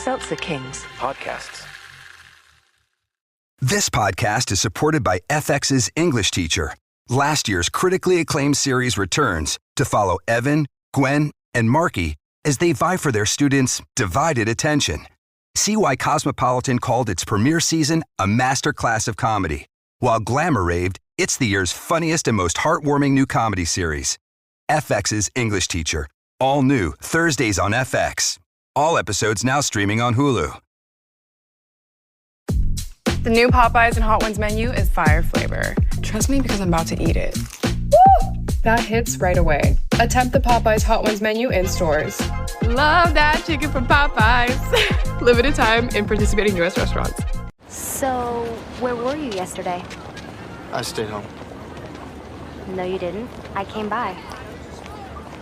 Seltzer Kings. Podcasts. This podcast is supported by FX's English Teacher. Last year's critically acclaimed series returns to follow Evan, Gwen, and Marky as they vie for their students' divided attention. See why Cosmopolitan called its premiere season a masterclass of comedy, while Glamour raved it's the year's funniest and most heartwarming new comedy series. FX's English Teacher. All new Thursdays on FX. All episodes now streaming on Hulu. The new Popeyes and Hot Ones menu is fire flavor. Trust me because I'm about to eat it. Woo! That hits right away. Attempt the Popeyes Hot Ones menu in stores. Love that chicken from Popeyes. Limited time in participating U.S. restaurants. So, where were you yesterday? I stayed home. No, you didn't. I came by.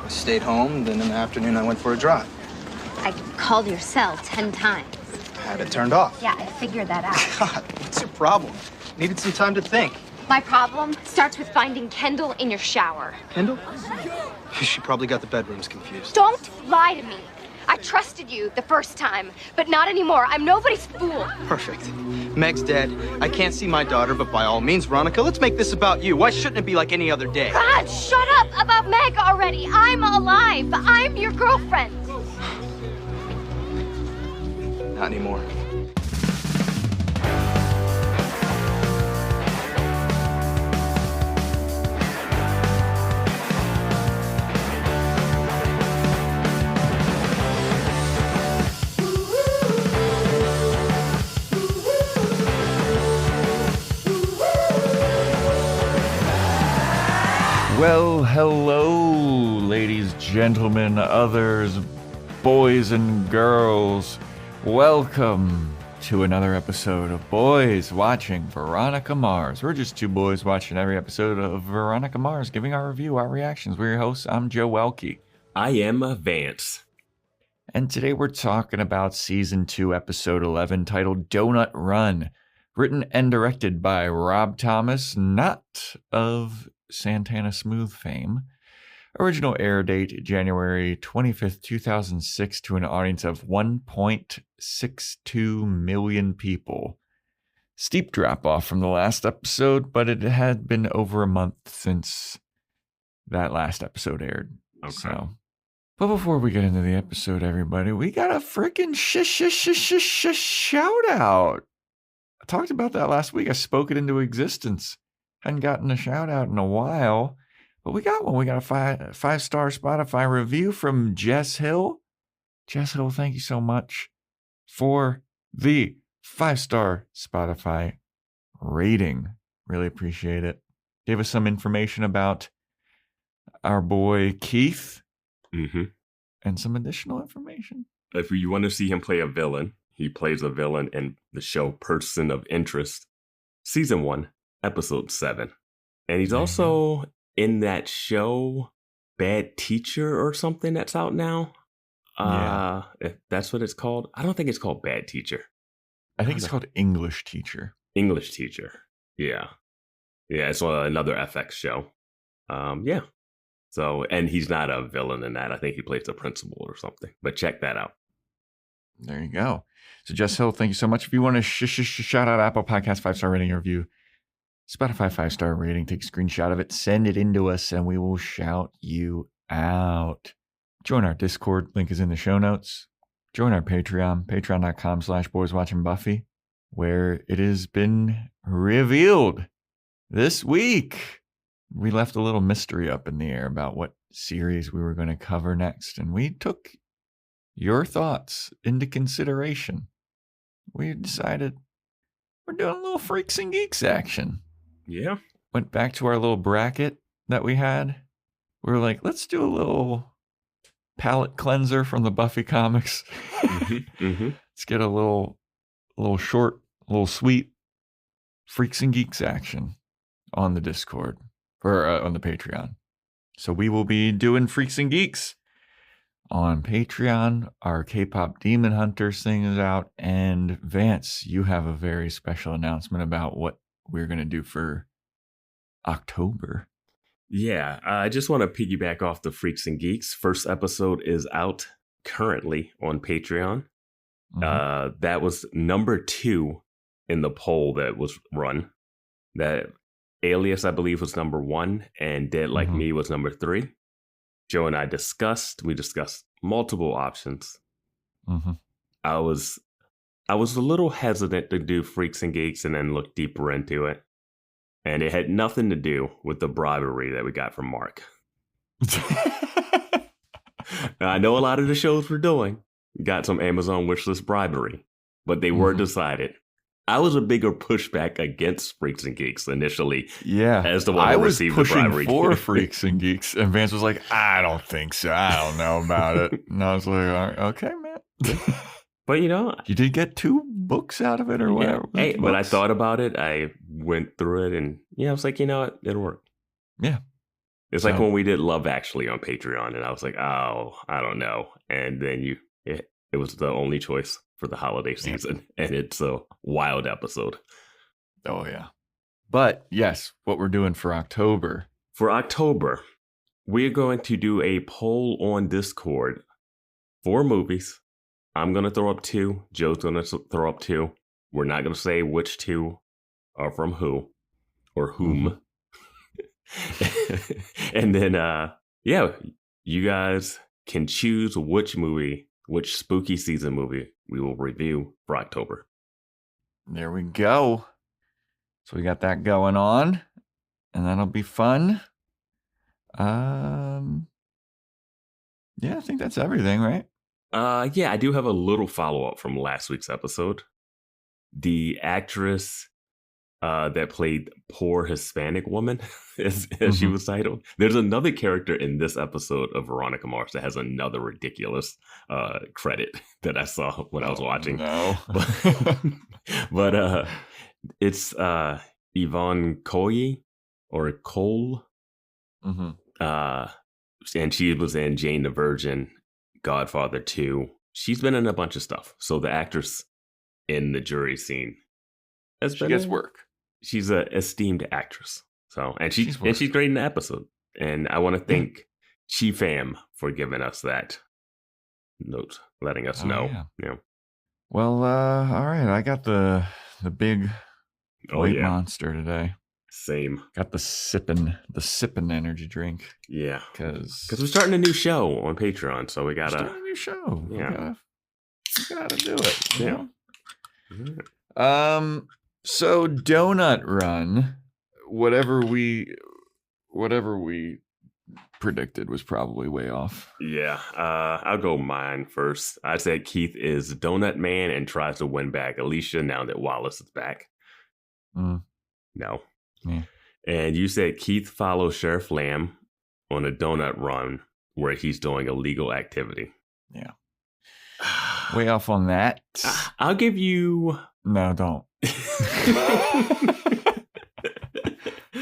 I stayed home, then in the afternoon I went for a drive. I called your cell 10 times. Had it turned off. Yeah, I figured that out. God, what's your problem? Needed some time to think. My problem starts with finding Kendall in your shower. Kendall? She probably got the bedrooms confused. Don't lie to me. I trusted you the first time, but not anymore. I'm nobody's fool. Perfect. Meg's dead. I can't see my daughter, but by all means, Veronica, let's make this about you. Why shouldn't it be like any other day? God, shut up about Meg already. I'm alive. I'm your girlfriend. Not anymore. Well, hello, ladies, gentlemen, others, boys and girls. Welcome to another episode of Boys Watching Veronica Mars. We're just two boys watching every episode of Veronica Mars, giving our review, our reactions. We're your hosts. I'm Joe Welke. I am Vance. And today we're talking about Season 2, Episode 11, titled Donut Run, written and directed by Rob Thomas, not of Santana Smooth fame. Original air date January 25th, 2006 to an audience of 1.62 million people. Steep drop off from the last episode, but it had been over a month since that last episode aired. Okay. So, but before we get into the episode, everybody, we got a freaking shout out. I talked about that last week. I spoke it into existence. Hadn't gotten a shout out in a while, but we got one. We got a five-star Spotify review from Jess Hill. Jess Hill, thank you so much for the 5-star Spotify rating. Really appreciate it. Gave us some information about our boy Keith and some additional information. If you want to see him play a villain, he plays a villain in the show Person of Interest, Season 1. Episode 7. And he's also in that show Bad Teacher or something that's out now. If that's what it's called. I don't think it's called Bad Teacher. I think it's called English Teacher. English Teacher. Yeah. Yeah, it's another FX show. Yeah. So, and he's not a villain in that. I think he plays the principal or something. But check that out. There you go. So Jess Hill, thank you so much. If you want to shout out Apple Podcast 5-star rating review, Spotify 5-star rating, take a screenshot of it, send it in to us, and we will shout you out. Join our Discord, link is in the show notes. Join our Patreon, patreon.com/boyswatchingbuffy, where it has been revealed this week. We left a little mystery up in the air about what series we were going to cover next, and we took your thoughts into consideration. We decided we're doing a little Freaks and Geeks action. Yeah. Went back to our little bracket that we had. We were like, let's do a little palate cleanser from the Buffy comics. Let's get a little short, a little sweet Freaks and Geeks action on the Discord or on the Patreon. So we will be doing Freaks and Geeks on Patreon. Our K-pop Demon Hunters thing is out. And Vance, you have a very special announcement about what we're going to do for October. Yeah, I just want to piggyback off the Freaks and Geeks. First episode is out currently on Patreon. That was number 2 in the poll that was run. That Alias, I believe, was number 1, and Dead Like Me was number 3. Joe and I discussed multiple options. I was a little hesitant to do Freaks and Geeks and then look deeper into it. And it had nothing to do with the bribery that we got from Mark. Now, I know a lot of the shows we're doing got some Amazon wishlist bribery, but they were decided. I was a bigger pushback against Freaks and Geeks initially. Yeah. As the one who received the bribery. I was pushing for Freaks and Geeks, and Vance was like, I don't think so. I don't know about it. And I was like, all right, okay, man. But, you know. You did get 2 books out of it or whatever. Yeah. Hey, when I thought about it, I went through it, and, I was like, you know what? It'll work. Yeah. It's like when we did Love Actually on Patreon, and I was like, oh, I don't know. And then it was the only choice for the holiday season, and it's a wild episode. Oh, yeah. But, yes, what we're doing for October. For October, we're going to do a poll on Discord for movies. I'm going to throw up 2. Joe's going to throw up 2. We're not going to say which 2 are from who or whom. And then, you guys can choose which spooky season movie we will review for October. There we go. So we got that going on, and that'll be fun. Yeah, I think that's everything, right? Yeah, I do have a little follow-up from last week's episode. The actress that played Poor Hispanic Woman, as she was titled. There's another character in this episode of Veronica Mars that has another ridiculous credit that I saw when I was watching. No. But it's Yvonne Coye or Cole. And she was in Jane the Virgin, Godfather 2. She's been in a bunch of stuff. So the actress in the jury scene she gets work. She's an esteemed actress. So and she's great in the episode. And I want to thank Chi Fam for giving us that note, letting us know. Yeah. Well, all right. I got the big white monster today. Same. Got the sippin' energy drink. Yeah. Because we're starting a new show on Patreon, so we gotta start a new show. Yeah. We gotta do it. Yeah. So Donut Run, whatever we predicted was probably way off. Yeah. I'll go mine first. I said Keith is Donut Man and tries to win back Alicia now that Wallace is back. No. Yeah. And you said Keith follows Sheriff Lamb on a donut run where he's doing illegal activity. Yeah. Way off on that. I'll give you... No, don't.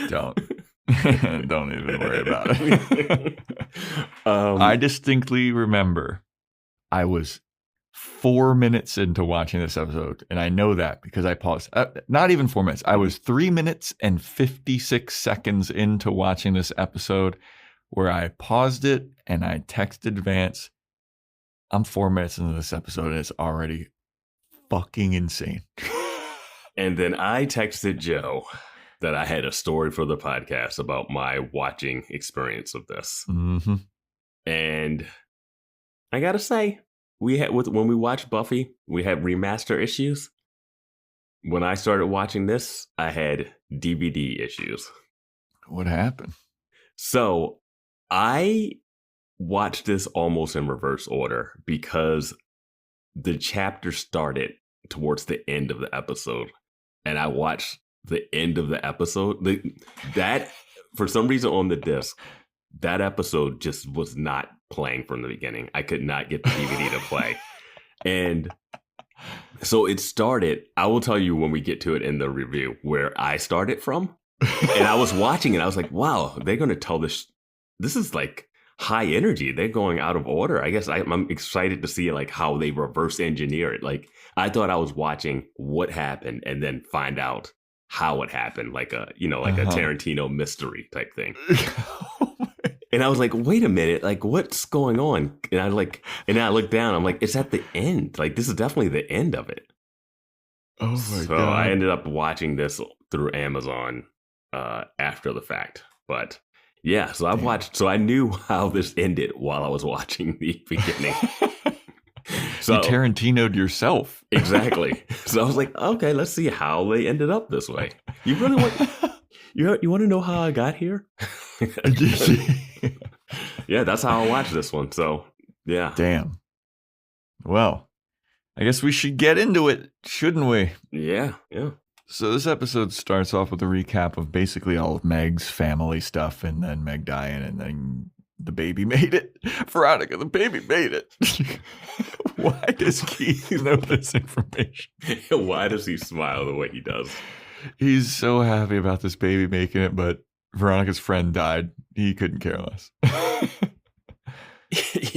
Don't. Don't even worry about it. I distinctly remember I was 4 minutes into watching this episode, and I know that because I paused. Not even 4 minutes. I was 3 minutes and 56 seconds into watching this episode where I paused it and I texted Vance, I'm 4 minutes into this episode and it's already fucking insane. And then I texted Joe that I had a story for the podcast about my watching experience of this. Mm-hmm. And I gotta say, when we watched Buffy, we had remaster issues. When I started watching this, I had DVD issues. What happened? So I watched this almost in reverse order because the chapter started towards the end of the episode. And I watched the end of the episode. That, for some reason on the disc, that episode just was not playing from the beginning. I could not get the DVD to play. And so it started, I will tell you when we get to it in the review, where I started from. And I was watching it, I was like, wow, they're going to tell this. This is like high energy. They're going out of order. I guess I'm excited to see like how they reverse engineer it. Like I thought I was watching what happened and then find out how it happened, like a Tarantino mystery type thing. And I was like, wait a minute, like what's going on? And I looked down, I'm like, it's at the end. Like this is definitely the end of it. Oh my So God. I ended up watching this through Amazon after the fact. But yeah, so I knew how this ended while I was watching the beginning. So you Tarantino'd yourself. Exactly. So I was like, okay, let's see how they ended up this way. You really want you want to know how I got here? Yeah, that's how I watched this one. So yeah. Damn. Well, I guess we should get into it, shouldn't we? Yeah. So this episode starts off with a recap of basically all of Meg's family stuff, and then Meg dying, and then the baby made it. Veronica, the baby made it. Why does Keith know this information? Why does he smile the way he does? He's so happy about this baby making it, but Veronica's friend died. He couldn't care less.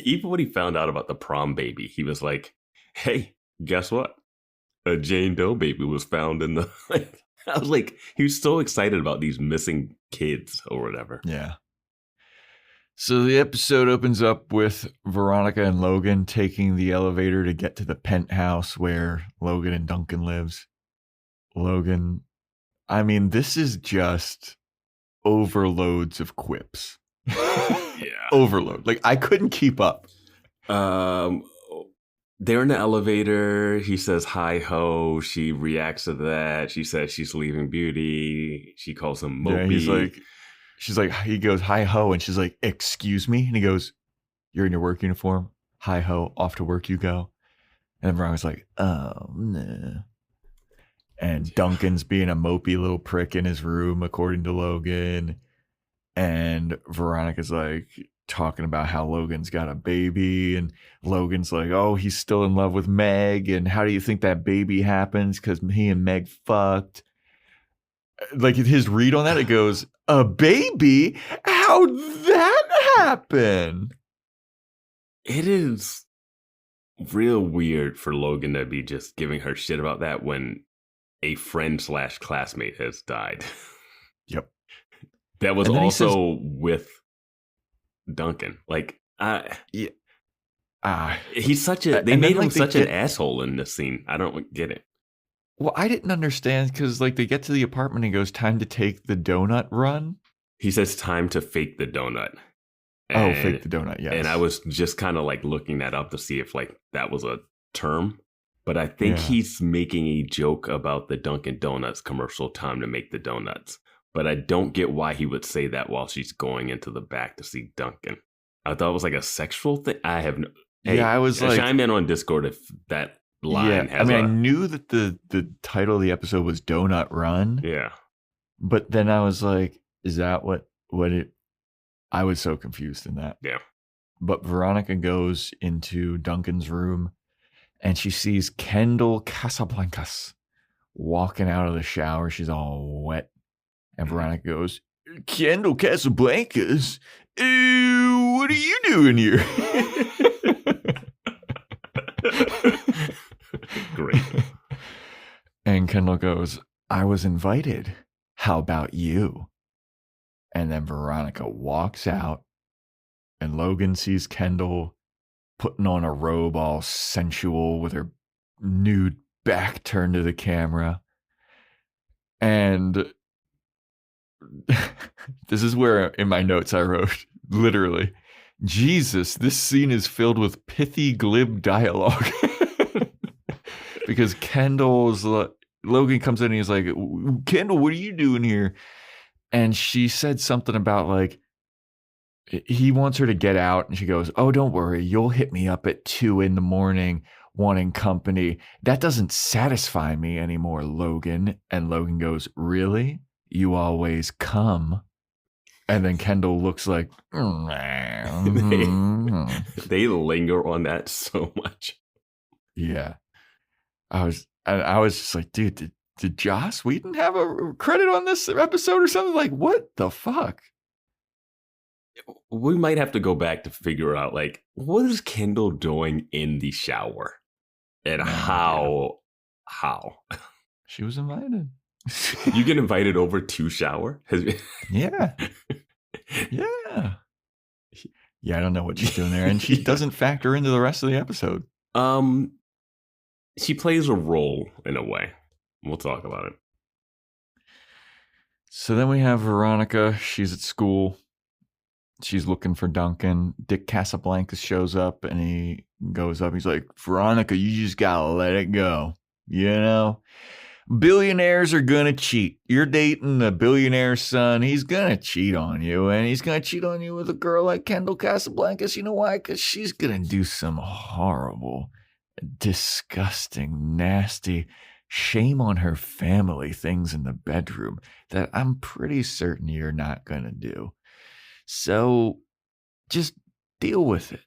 Even when he found out about the prom baby, he was like, hey, guess what? A Jane Doe baby was found in the... I was like, he was so excited about these missing kids or whatever. Yeah. So the episode opens up with Veronica and Logan taking the elevator to get to the penthouse where Logan and Duncan lives. Logan, I mean, this is just overloads of quips. Yeah. Overload. Like, I couldn't keep up. They're in the elevator. He says, hi ho. She reacts to that. She says she's leaving Beauty. She calls him Mopey. Yeah, he goes, hi ho. And she's like, excuse me? And he goes, you're in your work uniform. Hi ho. Off to work you go. And then Veronica's like, oh, no. And Duncan's being a mopey little prick in his room, according to Logan. And Veronica's like talking about how Logan's got a baby. And Logan's like, oh, he's still in love with Meg. And how do you think that baby happens? Because he and Meg fucked. Like his read on that, it goes, a baby? How'd that happen? It is real weird for Logan to be just giving her shit about that when a friend/classmate has died. Yep. That was also with Duncan. Like, he's such a. They made him such an asshole in this scene. I don't get it. Well, I didn't understand because, like, they get to the apartment and he goes, "Time to take the donut run." He says, "Time to fake the donut." Fake the donut. Yes. And I was just kind of like looking that up to see if like that was a term. But I think he's making a joke about the Dunkin' Donuts commercial, time to make the donuts. But I don't get why he would say that while she's going into the back to see Duncan. I thought it was like a sexual thing. I have no... Hey, I was like... chime in on Discord if that line has I knew that the title of the episode was Donut Run. Yeah. But then I was like, is that what it... I was so confused in that. Yeah. But Veronica goes into Duncan's room and she sees Kendall Casablancas walking out of the shower. She's all wet. And Veronica goes, Kendall Casablancas? Ew, what are you doing here? Great. And Kendall goes, I was invited. How about you? And then Veronica walks out and Logan sees Kendall putting on a robe all sensual with her nude back turned to the camera. And this is where in my notes I wrote, literally, Jesus, this scene is filled with pithy, glib dialogue. Because Logan comes in and he's like, Kendall, what are you doing here? And she said something about like, he wants her to get out. And she goes, oh, don't worry. You'll hit me up at 2 a.m. wanting company. That doesn't satisfy me anymore, Logan. And Logan goes, really? You always come. And then Kendall looks like, they linger on that so much. Yeah. I was just like, dude, did Joss Whedon have a credit on this episode or something? Like, what the fuck? We might have to go back to figure out, like, what is Kendall doing in the shower? And how? She was invited. You get invited over to shower? Yeah. Yeah. Yeah, I don't know what she's doing there. And she doesn't factor into the rest of the episode. She plays a role in a way. We'll talk about it. So then we have Veronica. She's at school. She's looking for Duncan. Dick Casablancas shows up and he goes up. He's like, Veronica, you just gotta let it go. You know? Billionaires are gonna cheat. You're dating a billionaire's son. He's gonna cheat on you, and he's gonna cheat on you with a girl like Kendall Casablancas. You know why? Because she's gonna do some horrible, disgusting, nasty, shame on her family things in the bedroom that I'm pretty certain you're not gonna do. So just deal with it.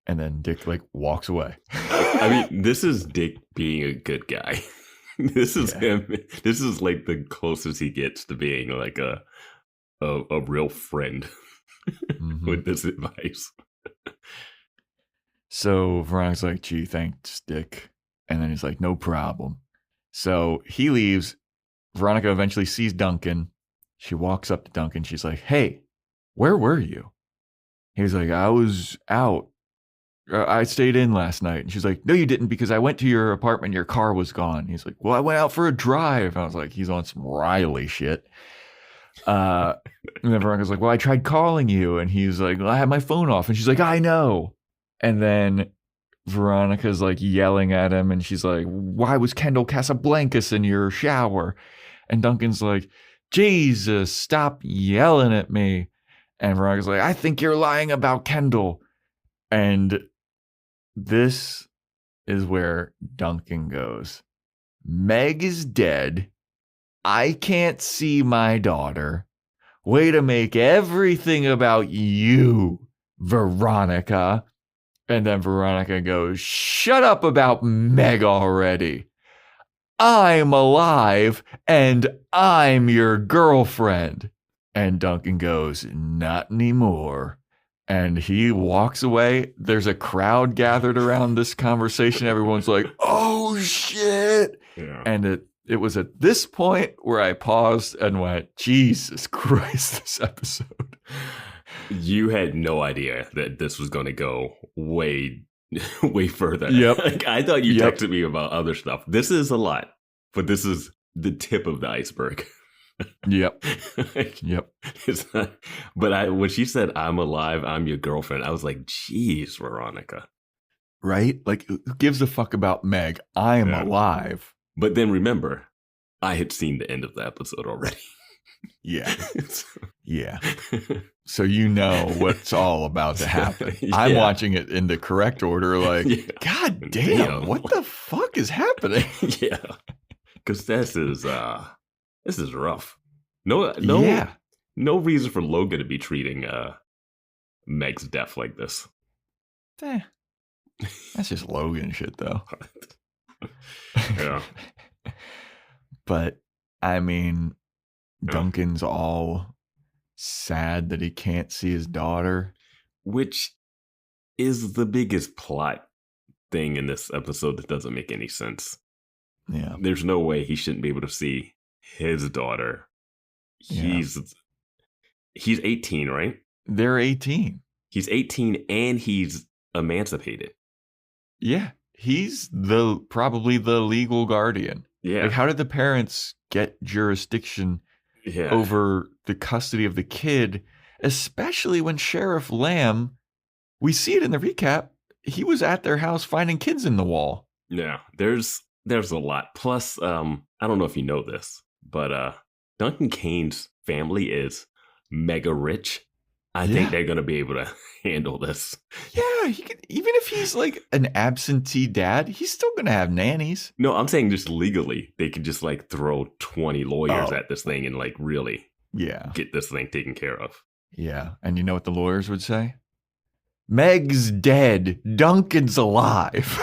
And then Dick like walks away. I mean, this is Dick being a good guy. This is him. This is like the closest he gets to being like a real friend with this advice. So Veronica's like, gee, thanks, Dick. And then he's like, no problem. So he leaves. Veronica eventually sees Duncan. She walks up to Duncan. She's like, hey, where were you? He's like, I was out. I stayed in last night. And she's like, no, you didn't, because I went to your apartment. Your car was gone. He's like, well, I went out for a drive. I was like, he's on some Riley shit. And then Veronica's like, well, I tried calling you. And he's like, well, I had my phone off. And she's like, I know. And then Veronica's like yelling at him. And she's like, why was Kendall Casablancas in your shower? And Duncan's like, Jesus, stop yelling at me. And Veronica's like, I think you're lying about Kendall. And this is where Duncan goes, Meg is dead. I can't see my daughter. Way to make everything about you, Veronica. And then Veronica goes, shut up about Meg already. I'm alive and I'm your girlfriend. And Duncan goes, not anymore. And he walks away. There's a crowd gathered around this conversation. Everyone's like, oh, shit. Yeah. And it was at this point where I paused and went, Jesus Christ, this episode. You had no idea that this was going to go way further. Yep. Like, I thought you texted me about other stuff. This is a lot, but this is the tip of the iceberg. Yep. Yep. It's not, but when she said, I'm alive, I'm your girlfriend, I was like, geez, Veronica. Right? Like, who gives a fuck about Meg? I am alive. But then remember, I had seen the end of the episode already. Yeah. Yeah. So you know what's all about to happen. I'm watching it in the correct order, like, God damn, what the fuck is happening? Yeah. Because this is rough. No reason for Logan to be treating Meg's death like this. That's just Logan shit, though. Yeah. But, I mean, Duncan's all sad that he can't see his daughter. Which is the biggest plot thing in this episode that doesn't make any sense. Yeah. There's no way he shouldn't be able to see his daughter. He's 18, right? They're 18. He's 18 and he's emancipated. Yeah. He's probably the legal guardian. Yeah. Like, how did the parents get jurisdiction over the custody of the kid, especially when Sheriff Lamb, we see it in the recap, he was at their house finding kids in the wall. Yeah, there's a lot. Plus, I don't know if you know this, but Duncan Kane's family is mega rich. I think they're going to be able to handle this. Yeah, even if he's like an absentee dad, he's still going to have nannies. No, I'm saying just legally, they could just like throw 20 lawyers at this thing and like really get this thing taken care of. Yeah, and you know what the lawyers would say? Meg's dead. Duncan's alive.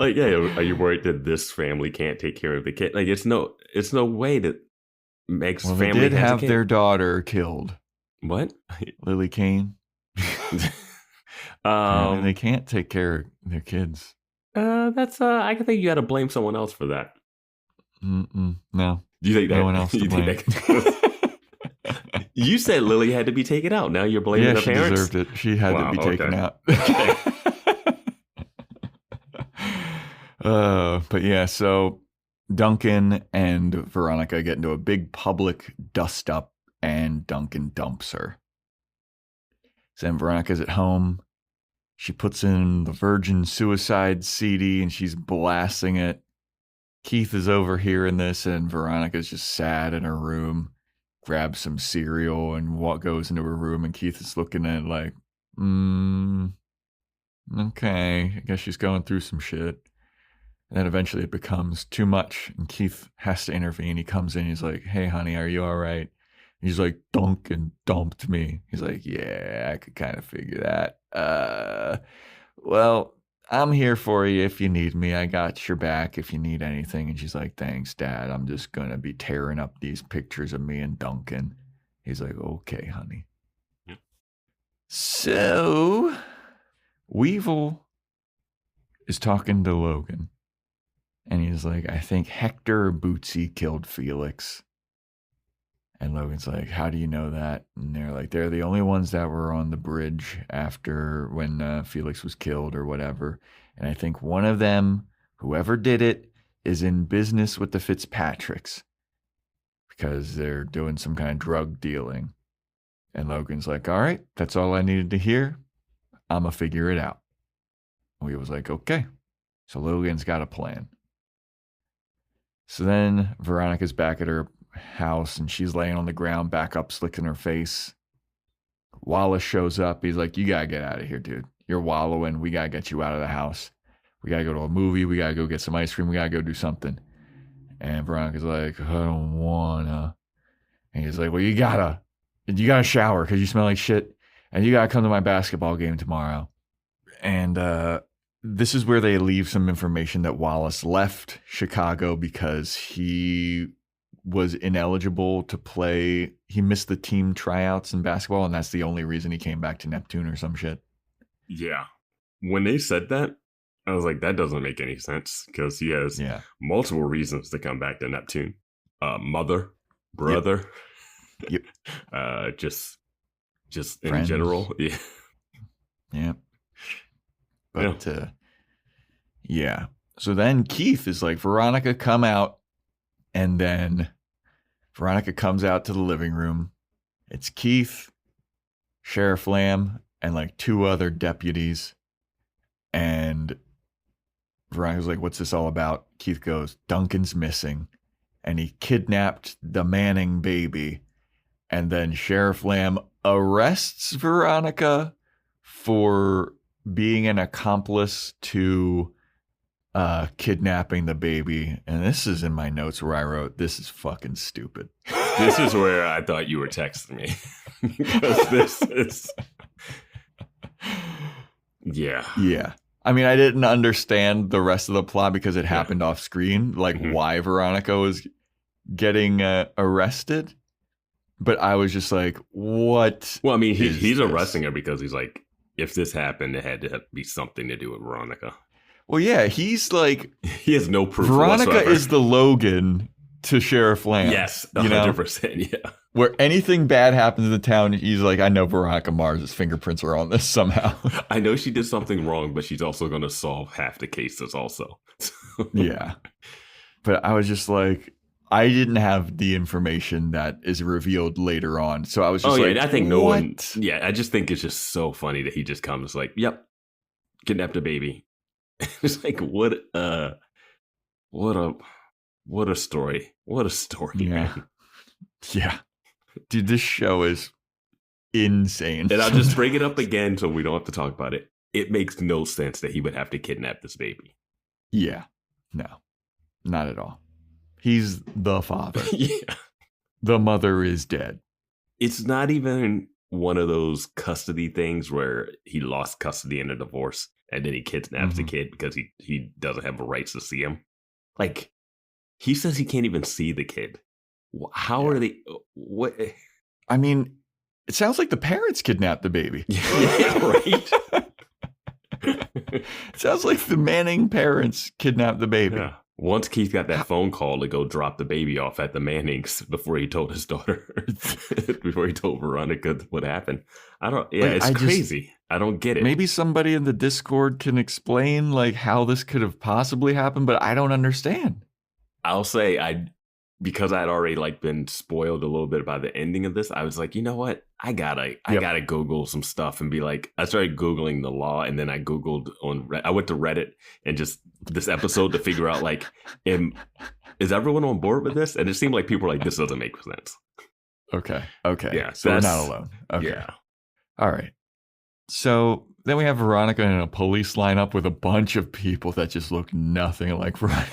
Like, are you worried that this family can't take care of the kid? Like, it's no way that Meg's family they did have their daughter killed. What? Lily Kane. And they can't take care of their kids. That's I think you got to blame someone else for that. No. Do you think no one else to blame? You said Lily had to be taken out. Now you're blaming the parents? Yeah, she deserved it. She had to be taken out. But yeah, so Duncan and Veronica get into a big public dust-up, and Duncan dumps her. So then Veronica's at home. She puts in the Virgin Suicide CD, and she's blasting it. Keith is overhearing this, and Veronica's just sad in her room, grabs some cereal, and goes into her room, and Keith is looking at it like, okay, I guess she's going through some shit. And then eventually it becomes too much, and Keith has to intervene. He comes in, he's like, hey, honey, are you all right? He's like, Duncan dumped me. He's like, yeah, I could kind of figure that. Well, I'm here for you if you need me. I got your back if you need anything. And she's like, thanks, Dad. I'm just going to be tearing up these pictures of me and Duncan. He's like, okay, honey. Yeah. So, Weevil is talking to Logan. And he's like, I think Hector or Bootsy killed Felix. And Logan's like, how do you know that? And they're like, they're the only ones that were on the bridge after when Felix was killed or whatever. And I think one of them, whoever did it, is in business with the Fitzpatricks because they're doing some kind of drug dealing. And Logan's like, all right, that's all I needed to hear. I'm going to figure it out. And we was like, okay. So Logan's got a plan. So then Veronica's back at her house and she's laying on the ground, back up, slicking her face. Wallace shows up. He's like, you gotta get out of here, dude. You're wallowing. We gotta get you out of the house. We gotta go to a movie. We gotta go get some ice cream. We gotta go do something. And Veronica's like, I don't wanna. And he's like, well, you gotta shower because you smell like shit. And you gotta come to my basketball game tomorrow. And this is where they leave some information that Wallace left Chicago because he was ineligible to play. He missed the team tryouts in basketball, and that's the only reason he came back to Neptune or some shit. Yeah. When they said that, I was like, that doesn't make any sense because he has multiple reasons to come back to Neptune. Mother, brother, yep. Just in general. Yeah. Yeah. But, yeah. So then Keith is like, Veronica, come out. And then Veronica comes out to the living room. It's Keith, Sheriff Lamb, and like two other deputies. And Veronica's like, what's this all about? Keith goes, Duncan's missing. And he kidnapped the Manning baby. And then Sheriff Lamb arrests Veronica for being an accomplice to kidnapping the baby. And this is in my notes where I wrote, this is fucking stupid. This is where I thought you were texting me. Because this is... Yeah. I mean, I didn't understand the rest of the plot because it happened off screen, like why Veronica was getting arrested. But I was just like, what? Well, I mean, he's arresting her because he's like, if this happened, it had to be something to do with Veronica. Well, yeah, he's like... He has no proof Veronica whatsoever. is the Logan to Sheriff Lamb. Yes, 100%, yeah. Where anything bad happens in the town, he's like, I know Veronica Mars's fingerprints are on this somehow. I know she did something wrong, but she's also going to solve half the cases also. Yeah. But I was just like... I didn't have the information that is revealed later on. So I was just like, I think no what? one... Yeah, I just think it's just so funny that he just comes like, yep, kidnapped a baby. It's like, what a story. What a story, man. Yeah. Dude, this show is insane. And I'll just bring it up again so we don't have to talk about it. It makes no sense that he would have to kidnap this baby. Yeah. No, not at all. He's the father. Yeah. The mother is dead. It's not even one of those custody things where he lost custody in a divorce and then he kidnaps the kid because he doesn't have the rights to see him. Like, he says he can't even see the kid. How are they? What? I mean, it sounds like the parents kidnapped the baby. Yeah, right. It sounds like the Manning parents kidnapped the baby. Yeah. Once Keith got that phone call to go drop the baby off at the Mannings before he told his daughter, before he told Veronica what happened. It's crazy. I don't get it. Maybe somebody in the Discord can explain like how this could have possibly happened, but I don't understand. I'll say because I'd already like been spoiled a little bit by the ending of this, I was like, you know what? I gotta Google some stuff and be like, I started Googling the law, and then I Googled I went to Reddit and just this episode to figure out like, is everyone on board with this? And it seemed like people were like, this doesn't make sense. Okay. Yeah. So we're not alone. Okay. Yeah. All right. So then we have Veronica in a police lineup with a bunch of people that just look nothing like Veronica.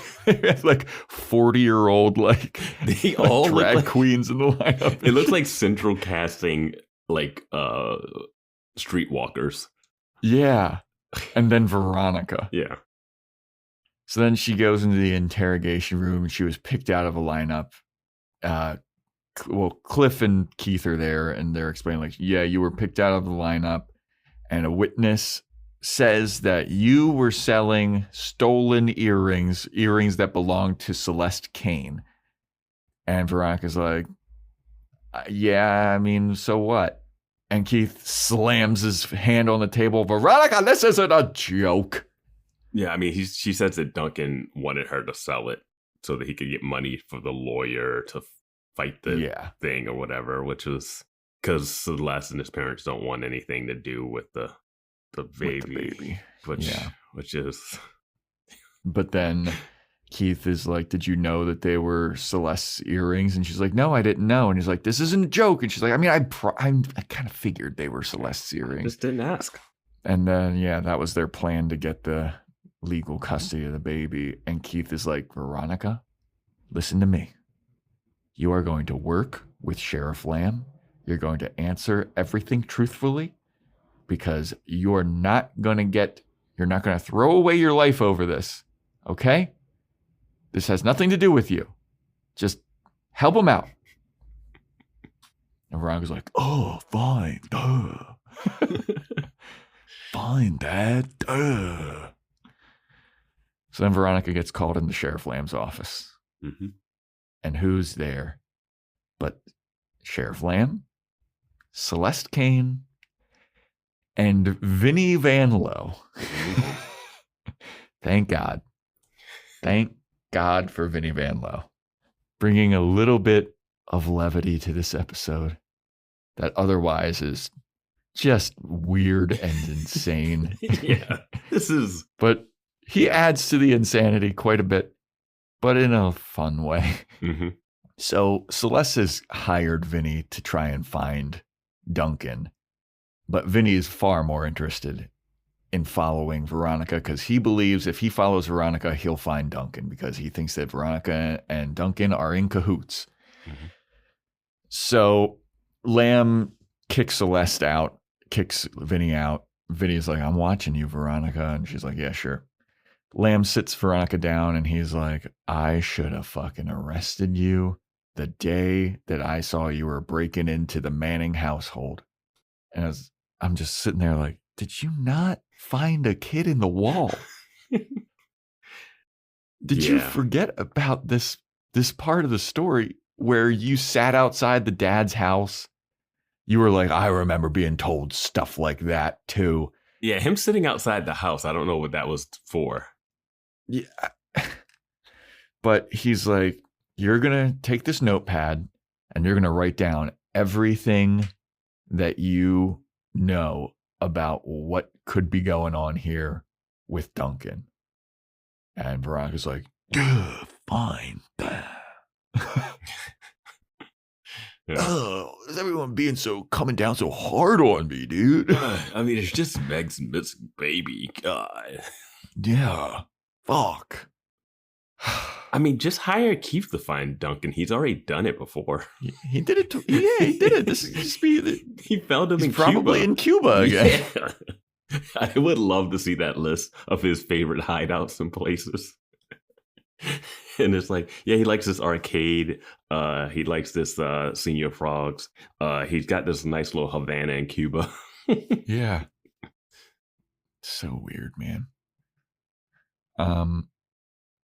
Like 40-year-old, like they all drag look queens in the lineup. It looks like central casting, like streetwalkers. Yeah. And then Veronica. Yeah. So then she goes into the interrogation room and she was picked out of a lineup. Cliff and Keith are there and they're explaining like, yeah, you were picked out of the lineup. And a witness says that you were selling stolen earrings that belonged to Celeste Kane. And Veronica's like, yeah, I mean, so what? And Keith slams his hand on the table. Veronica, this isn't a joke. Yeah, I mean, she says that Duncan wanted her to sell it so that he could get money for the lawyer to fight the thing or whatever, which was because Celeste and his parents don't want anything to do with the baby. Which is. But then Keith is like, did you know that they were Celeste's earrings? And she's like, no, I didn't know. And he's like, this isn't a joke. And she's like, I mean, I kind of figured they were Celeste's earrings. Just didn't ask. And then, that was their plan to get the legal custody of the baby. And Keith is like, Veronica, listen to me. You are going to work with Sheriff Lamb. You're going to answer everything truthfully because you're not going to throw away your life over this. Okay? This has nothing to do with you. Just help him out. And Veronica's like, oh, fine. Duh. Fine, Dad. Duh. So then Veronica gets called into Sheriff Lamb's office. Mm-hmm. And who's there but Sheriff Lamb, Celeste Kane, and Vinny Van Lowe. Thank God. Thank God for Vinny Van Lowe. Bringing a little bit of levity to this episode that otherwise is just weird and insane. Yeah, But he adds to the insanity quite a bit, but in a fun way. Mm-hmm. So Celeste has hired Vinny to try and find Duncan, but Vinny is far more interested in following Veronica because he believes if he follows Veronica, he'll find Duncan because he thinks that Veronica and Duncan are in cahoots. Mm-hmm. So Lamb kicks Celeste out, kicks Vinny out. Vinny's like, I'm watching you, Veronica. And she's like, yeah, sure. Lamb sits Veronica down and he's like, I should have fucking arrested you the day that I saw you were breaking into the Manning household. And I'm just sitting there like, did you not find a kid in the wall? Did you forget about this part of the story where you sat outside the dad's house? You were like, I remember being told stuff like that too. Yeah, him sitting outside the house, I don't know what that was for. Yeah. But he's like, you're going to take this notepad and you're going to write down everything that you know about what could be going on here with Duncan. And Veronica's like, duh, fine. Oh, is everyone coming down so hard on me, dude? I mean, it's just Meg's missing baby. God. Yeah. Fuck. I mean, just hire Keith to find Duncan. He's already done it before. He did it. He did it. This is just he found him in probably in Cuba again. Yeah. I would love to see that list of his favorite hideouts and places. And it's like, yeah, he likes this arcade. He likes this Senior Frogs. He's got this nice little Havana in Cuba. Yeah. So weird, man.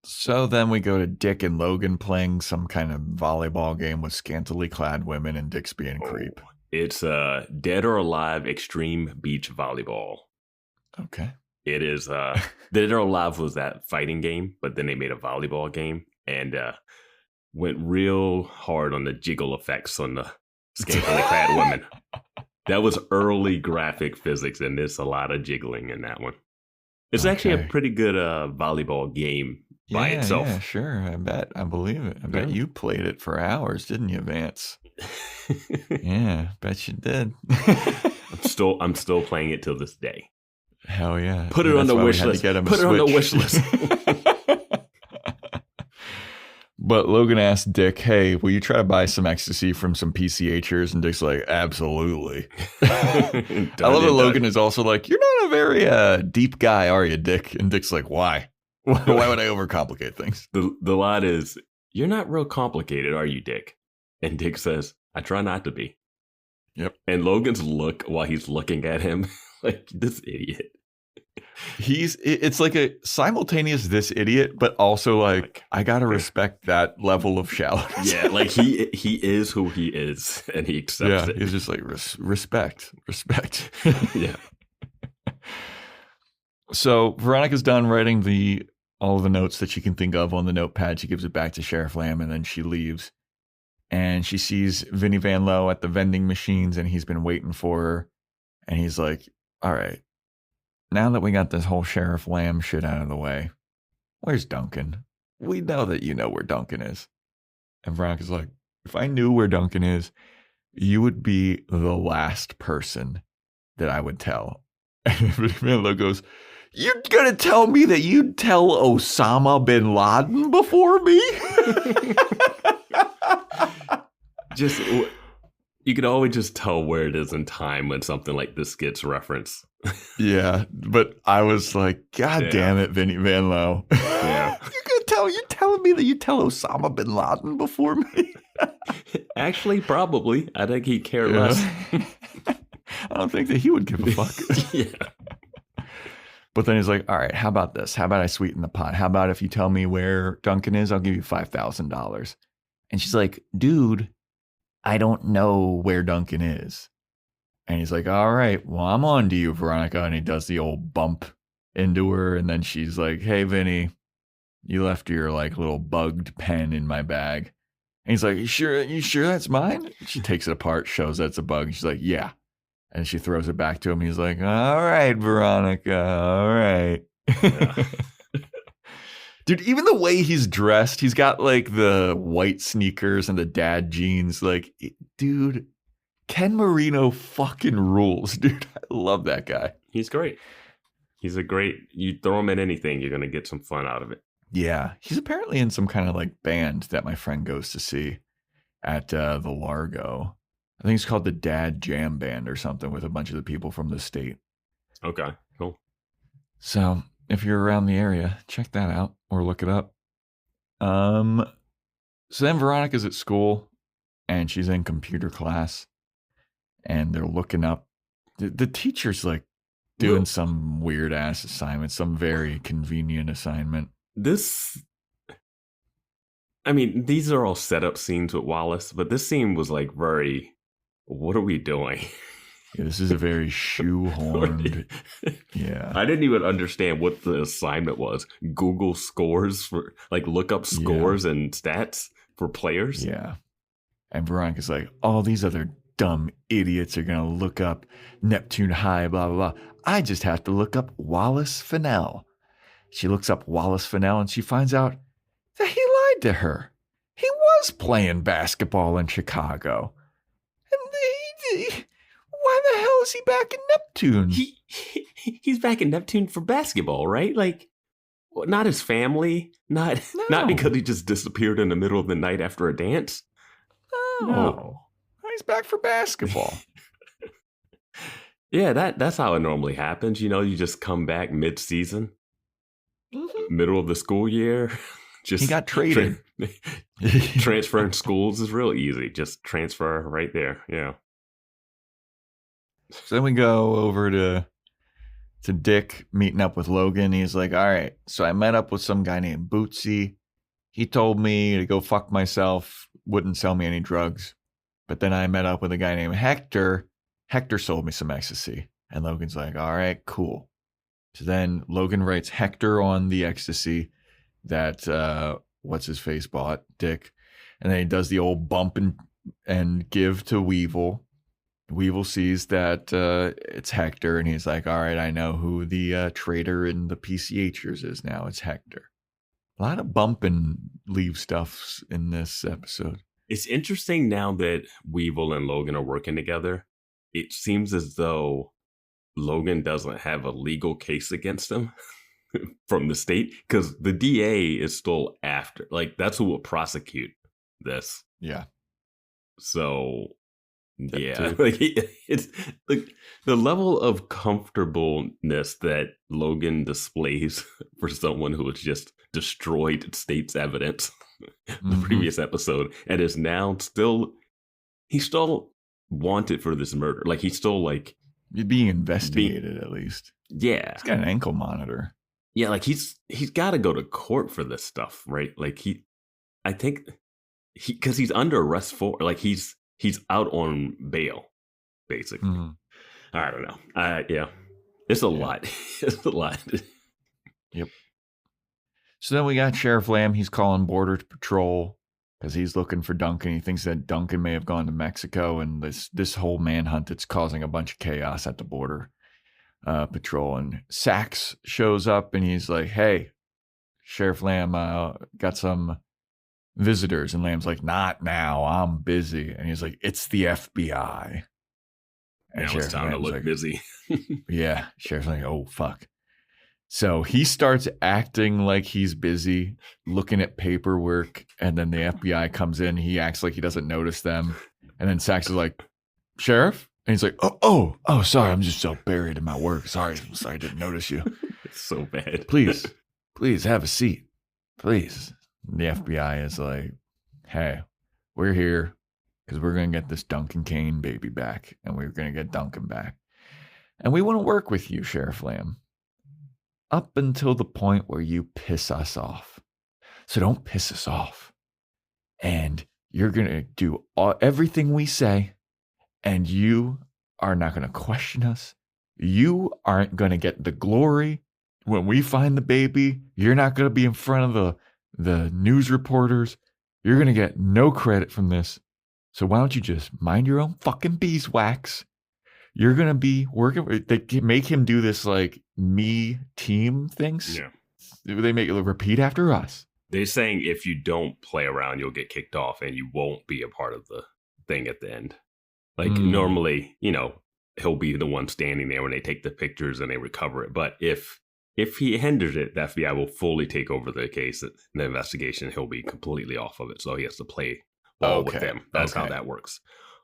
So then we go to Dick and Logan playing some kind of volleyball game with scantily clad women and Dick's being a creep. It's Dead or Alive Extreme Beach Volleyball. Okay. It is Dead or Alive was that fighting game, but then they made a volleyball game and went real hard on the jiggle effects on the scantily clad women. That was early graphic physics, and there's a lot of jiggling in that one. It's actually a pretty good volleyball game by itself. Yeah, sure. I bet. I believe it. I bet you played it for hours, didn't you, Vance? Yeah, bet you did. I'm still playing it till this day. Hell yeah. Put it on the wish list. Put it on the wish list. But Logan asked Dick, hey, will you try to buy some ecstasy from some PCHers? And Dick's like, absolutely. I love that Logan is also like, you're not a very deep guy, are you, Dick? And Dick's like, why? Why would I overcomplicate things? The line is, you're not real complicated, are you, Dick? And Dick says, I try not to be. Yep. And Logan's look while he's looking at him, like, this idiot. It's like a simultaneous this idiot, but also like I gotta respect that level of shallowness. Yeah, like he is who he is, and he accepts it. He's just like respect. Yeah. So Veronica's done writing all of the notes that she can think of on the notepad. She gives it back to Sheriff Lamb, and then she leaves. And she sees Vinny Van Lowe at the vending machines, and he's been waiting for her. And he's like, all right, now that we got this whole Sheriff Lamb shit out of the way, where's Duncan? We know that you know where Duncan is. And Veronica's like, if I knew where Duncan is, you would be the last person that I would tell. And Vinny Van Lowe goes, you're going to tell me that you'd tell Osama bin Laden before me? Just, you can always just tell where it is in time when something like this gets referenced. Yeah, but I was like, God damn it, Vinny Van Lowe. Yeah. You're telling me that you tell Osama bin Laden before me? Actually, probably. I think he'd care less. I don't think that he would give a fuck. Yeah. But then he's like, all right, how about this? How about I sweeten the pot? How about if you tell me where Duncan is, I'll give you $5,000. And she's like, dude, I don't know where Duncan is. And he's like, all right, well, I'm on to you, Veronica. And he does the old bump into her. And then she's like, hey, Vinny, you left your like little bugged pen in my bag. And he's like, you sure that's mine? She takes it apart, shows that's a bug. And she's like, yeah. And she throws it back to him. He's like, all right, Veronica, all right. Yeah. Dude, even the way he's dressed, he's got like the white sneakers and the dad jeans. Like, dude, Ken Marino fucking rules, dude. I love that guy. He's great. He's you throw him in anything, you're going to get some fun out of it. Yeah. He's apparently in some kind of like band that my friend goes to see at the Largo. I think it's called the Dad Jam Band or something with a bunch of the people from the state. Okay, cool. So if you're around the area, check that out or look it up. So then Veronica's at school and she's in computer class and they're looking up. The teacher's like doing some weird ass assignment, some very convenient assignment. These are all setup scenes with Wallace, but this scene was like very, what are we doing? Yeah, this is a very shoehorned. Yeah. I didn't even understand what the assignment was. Google scores for, like, look up scores and stats for players. Yeah. And Veronica's like, all these other dumb idiots are going to look up Neptune High, blah, blah, blah. I just have to look up Wallace Fennell. She looks up Wallace Fennell and she finds out that he lied to her. He was playing basketball in Chicago. And why the hell is he back in Neptune? He's back in Neptune for basketball, right? Like, not his family, not because he just disappeared in the middle of the night after a dance. No. He's back for basketball. Yeah, that's how it normally happens. You know, you just come back mid-season, middle of the school year. He got traded. Transferring schools is real easy. Just transfer right there. Yeah. So then we go over to to Dick meeting up with Logan. He's like, all right, so I met up with some guy named Bootsy. He told me to go fuck myself, wouldn't sell me any drugs. But then I met up with a guy named Hector. Hector sold me some ecstasy. And Logan's like, all right, cool. So then Logan writes Hector on the ecstasy that what's-his-face bought, Dick. And then he does the old bump and give to Weevil. Weevil sees that it's Hector, and he's like, all right, I know who the traitor in the PCHers is now. It's Hector. A lot of bump and leave stuff in this episode. It's interesting now that Weevil and Logan are working together. It seems as though Logan doesn't have a legal case against him from the state because the DA is still after. Like, that's who will prosecute this. Yeah. So, yeah. Like, it's like the level of comfortableness that Logan displays for someone who has just destroyed state's evidence the previous episode and is now he's still wanted for this murder. Like, he's still like being investigated at least. Yeah. He's got an ankle monitor. Yeah, like he's got to go to court for this stuff, right? Like I think because he's under arrest for, like he's out on bail, basically. I don't know. Yeah, it's a lot. It's a lot. Yep. So then we got Sheriff Lamb. He's calling Border Patrol because he's looking for Duncan. He thinks that Duncan may have gone to Mexico, and this whole manhunt that's causing a bunch of chaos at the Border Patrol. And Sax shows up, and he's like, "Hey, Sheriff Lamb, got some visitors." And Lamb's like, "Not now. I'm busy." And he's like, "It's the FBI." And now it's time to look busy. Yeah, Sheriff's like, "Oh fuck." So he starts acting like he's busy, looking at paperwork, and then the FBI comes in. He acts like he doesn't notice them. And then Sax is like, "Sheriff?" And he's like, oh, sorry, I'm just so buried in my work. Sorry, I didn't notice you. It's so bad. Please have a seat. Please. And the FBI is like, "Hey, we're here because we're going to get this Duncan Kane baby back, and we're going to get Duncan back. And we want to work with you, Sheriff Lamb, up until the point where you piss us off. So don't piss us off. And you're going to do everything we say, and you are not going to question us. You aren't going to get the glory when we find the baby. You're not going to be in front of the news reporters. You're going to get no credit from this. So why don't you just mind your own fucking beeswax? You're going to be working. They make him do this like me team things. Yeah. They make it repeat after us. They're saying if you don't play around, you'll get kicked off and you won't be a part of the thing at the end. Like normally, he'll be the one standing there when they take the pictures and they recover it. But if he hinders it, the FBI will fully take over the case, the investigation. He'll be completely off of it. So he has to play ball with them. That's how that works.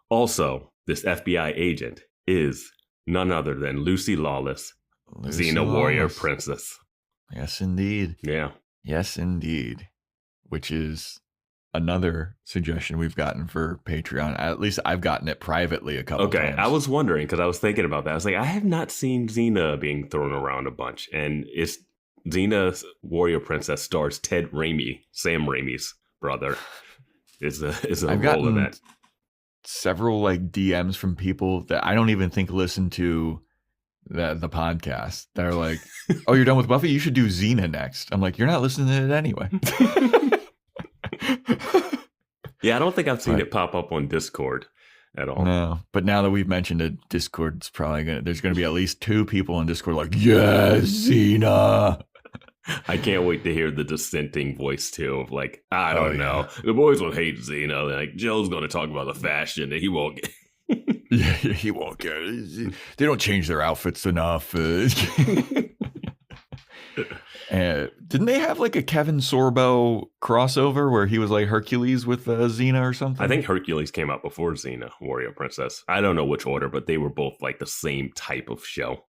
Also, this FBI agent is none other than Lucy Lawless, Xena Warrior Princess. Yes, indeed. Yeah. Yes, indeed. Which is another suggestion we've gotten for Patreon. At least I've gotten it privately a couple times. I was wondering because I was thinking about that. I was like, I have not seen Xena being thrown around a bunch. And it's Xena Warrior Princess stars Ted Raimi, Sam Raimi's brother. Is a role in that. Several like DMs from people that I don't even think listen to the podcast. They're like, "Oh, you're done with Buffy? You should do Xena next." I'm like, "You're not listening to it anyway." Yeah, I don't think I've seen it pop up on Discord at all. No, but now that we've mentioned it, Discord's probably there's gonna be at least 2 people on Discord like, "Yes, Xena." I can't wait to hear the dissenting voice too of like, I don't know. The boys will hate Xena. Like Joe's going to talk about the fashion and he won't get. Yeah, he won't get. They don't change their outfits enough. Didn't they have like a Kevin Sorbo crossover where he was like Hercules with Xena or something? I think Hercules came out before Xena, Warrior Princess. I don't know which order, but they were both like the same type of show.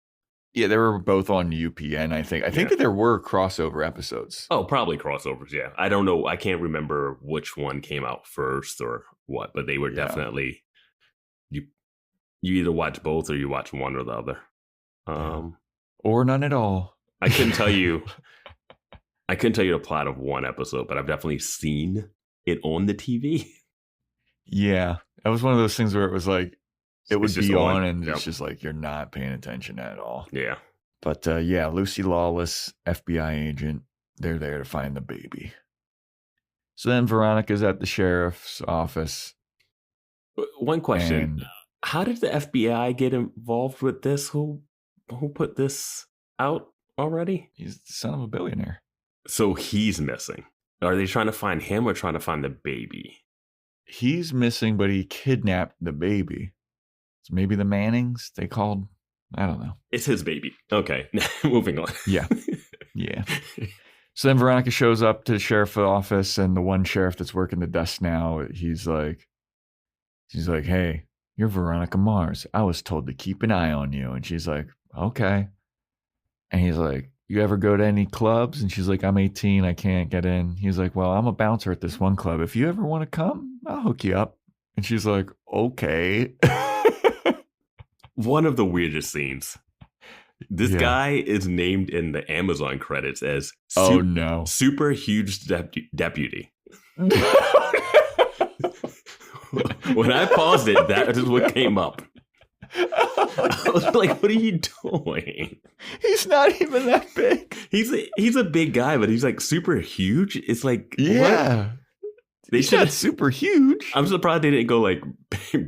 Yeah, they were both on UPN, I think. I think that there were crossover episodes. Oh, probably crossovers, yeah. I don't know. I can't remember which one came out first or what, but they were definitely... You either watch both or you watch one or the other. Or none at all. I couldn't tell you the plot of one episode, but I've definitely seen it on the TV. Yeah. That was one of those things where it was like, it would be on and Yep. it's just like, you're not paying attention at all. Yeah. But yeah, Lucy Lawless, FBI agent, they're there to find the baby. So then Veronica's at the sheriff's office. One question. And How did the FBI get involved with this? Who put this out already? he's the son of a billionaire. So he's missing. Are they trying to find him or trying to find the baby? He's missing, but he kidnapped the baby. So maybe the Mannings, they called, I don't know. It's his baby. Okay, moving on. Yeah. Yeah. So then Veronica shows up to the sheriff's office, and the one sheriff that's working the desk now, she's like, hey, you're Veronica Mars. I was told to keep an eye on you. And she's like, okay. And he's like, you ever go to any clubs? And she's like, I'm 18. I can't get in. He's like, well, I'm a bouncer at this one club. If you ever want to come, I'll hook you up. And she's like, okay. One of the weirdest scenes. This guy is named in the Amazon credits as no. super huge deputy. When I paused it, that is what came up. I was like, what are you doing? He's not even that big. He's a big guy, but he's like super huge. It's like, yeah. What? They He's should not super huge. I'm surprised they didn't go like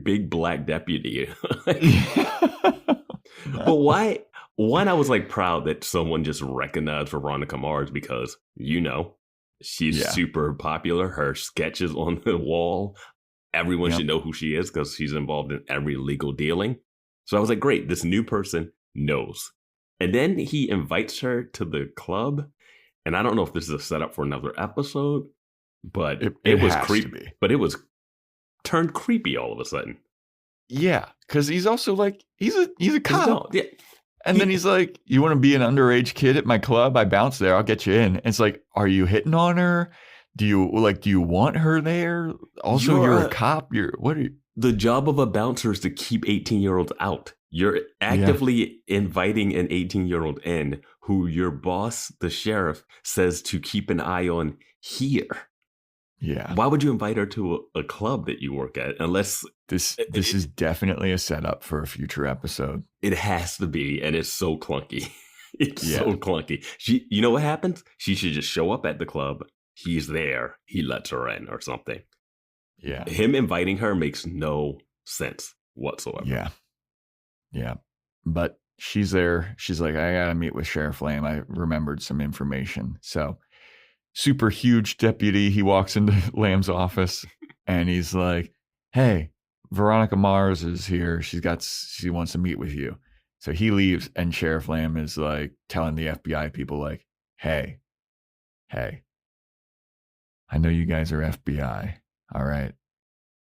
big black deputy. But why? One, I was like proud that someone just recognized Veronica Mars because, she's super popular. Her sketches on the wall, everyone should know who she is because she's involved in every legal dealing. So I was like, great, this new person knows. And then he invites her to the club. And I don't know if this is a setup for another episode, but it was creepy. But it was turned creepy all of a sudden. Yeah, because he's also like, he's a cop. Yeah. And then he's like, you want to be an underage kid at my club? I bounce there. I'll get you in. And it's like, are you hitting on her? Do you want her there? Also, you're a cop. What are you? The job of a bouncer is to keep 18-year-olds out. You're actively inviting an 18-year-old in who your boss, the sheriff, says to keep an eye on here. Yeah. Why would you invite her to a club that you work at? Unless this is definitely a setup for a future episode. It has to be, and it's so clunky. It's so clunky. You know what happens? She should just show up at the club. He's there. He lets her in or something. Yeah. Him inviting her makes no sense whatsoever. Yeah. Yeah. But she's there. She's like, I got to meet with Sheriff Lamb. I remembered some information. So super huge deputy. He walks into Lamb's office and he's like, hey, Veronica Mars is here. She wants to meet with you. So he leaves and Sheriff Lamb is like telling the FBI people like, hey, I know you guys are FBI. All right.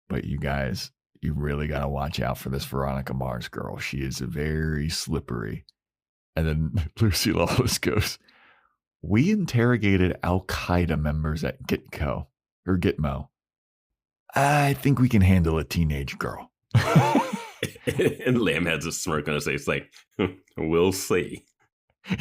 But you guys, you really got to watch out for this Veronica Mars girl. She is very slippery. And then Lucy Lawless goes, we interrogated Al-Qaeda members at Gitmo. I think we can handle a teenage girl. And Lamb has a smirk on his face like, we'll see. and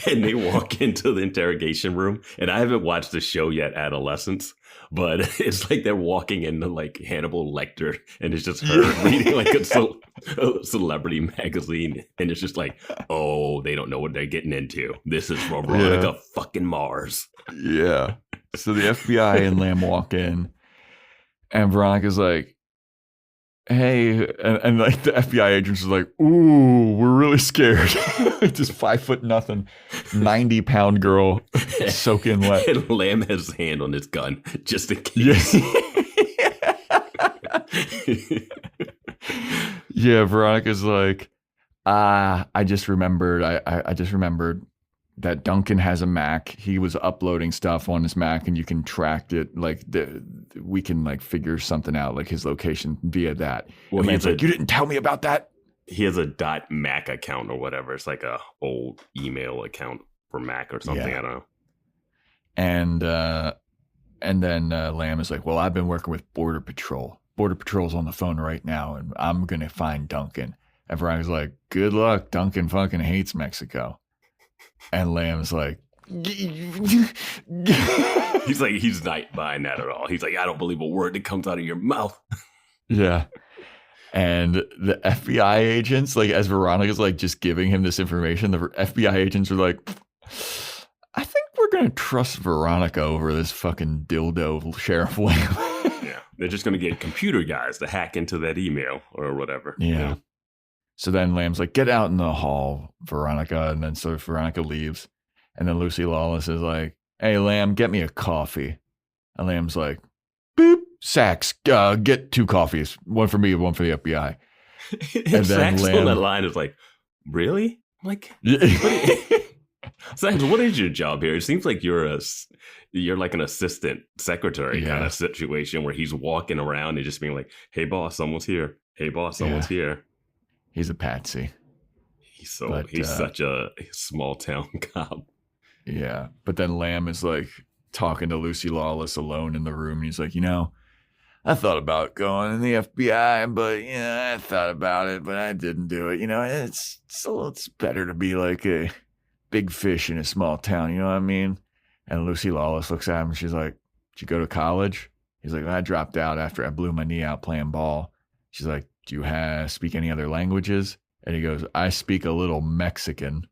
they walk into the interrogation room, and I haven't watched the show yet, Adolescence, but it's like they're walking into like Hannibal Lecter, and it's just her reading like a celebrity magazine, and it's just like, oh, they don't know what they're getting into. This is from Veronica fucking Mars. Yeah. So the FBI and Lamb walk in, and Veronica's like, hey, and like the FBI agents are like, ooh, we're really scared. Just 5'0" 90-pound girl soaking wet. And Lamb has his hand on his gun just in case. Yeah, Veronica's like, I just remembered. I just remembered that Duncan has a Mac. He was uploading stuff on his Mac, and you can track it. Like we can like figure something out, like his location via that. Well, he's like, you didn't tell me about that. He has a .Mac account or whatever. It's like a old email account for Mac or something. Yeah. I don't know. And then Lamb is like, well, I've been working with Border Patrol. Border Patrol's on the phone right now, and I'm gonna find Duncan. And Veronica's like, good luck. Duncan fucking hates Mexico. And Lamb's like, he's like, he's not buying that at all. He's like, I don't believe a word that comes out of your mouth. yeah. And the FBI agents, like, as Veronica's like just giving him this information, the FBI agents are like, I think we're going to trust Veronica over this fucking dildo Sheriff Lamb. Yeah. They're just going to get computer guys to hack into that email or whatever. Yeah. So then Lamb's like, get out in the hall, Veronica. And then so Veronica leaves. And then Lucy Lawless is like, hey, Lamb, get me a coffee. And Lamb's like, boop, Sachs, get 2 coffees. One for me, one for the FBI. And then Sachs on that line is like, really? I'm like, Sachs, what is your job here? It seems like you're like an assistant secretary kind of situation where he's walking around and just being like, hey, boss, someone's here. Hey, boss, someone's here. He's a patsy. He's such a small town cop. Yeah. But then Lamb is like talking to Lucy Lawless alone in the room. And he's like, I thought about going in the FBI, but I thought about it, but I didn't do it. It's better to be like a big fish in a small town. You know what I mean? And Lucy Lawless looks at him and she's like, did you go to college? He's like, I dropped out after I blew my knee out playing ball. She's like, do you speak any other languages? And he goes, I speak a little Mexican.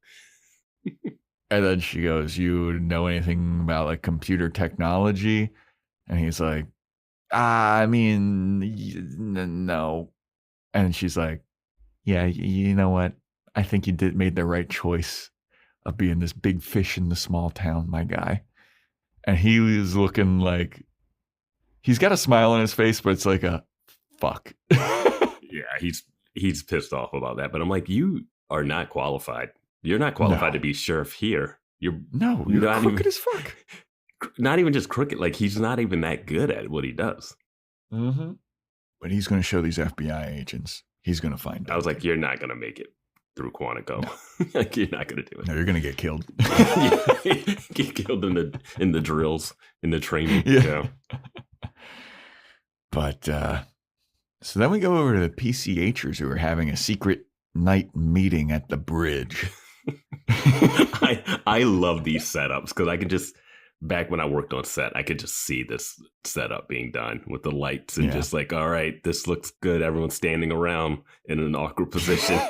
And then she goes, you know anything about like computer technology? And he's like, I mean, no. And she's like, yeah, you know what? I think you made the right choice of being this big fish in the small town, my guy. And he was looking like, he's got a smile on his face, but it's like a fuck. Yeah, he's pissed off about that. But I'm like, you are not qualified. You're not qualified to be sheriff here. You're crooked as fuck. Not even just crooked. Like, he's not even that good at what he does. Mm-hmm. But he's going to show these FBI agents. He's going to find out. I was like, you're not going to make it through Quantico. No. Like, you're not going to do it. No, you're going to get killed. Get killed in the drills, in the training. Yeah. But so then we go over to the PCHers who are having a secret night meeting at the bridge. I love these setups because I could just, back when I worked on set, I could just see this setup being done with the lights and just like, all right, this looks good. Everyone's standing around in an awkward position.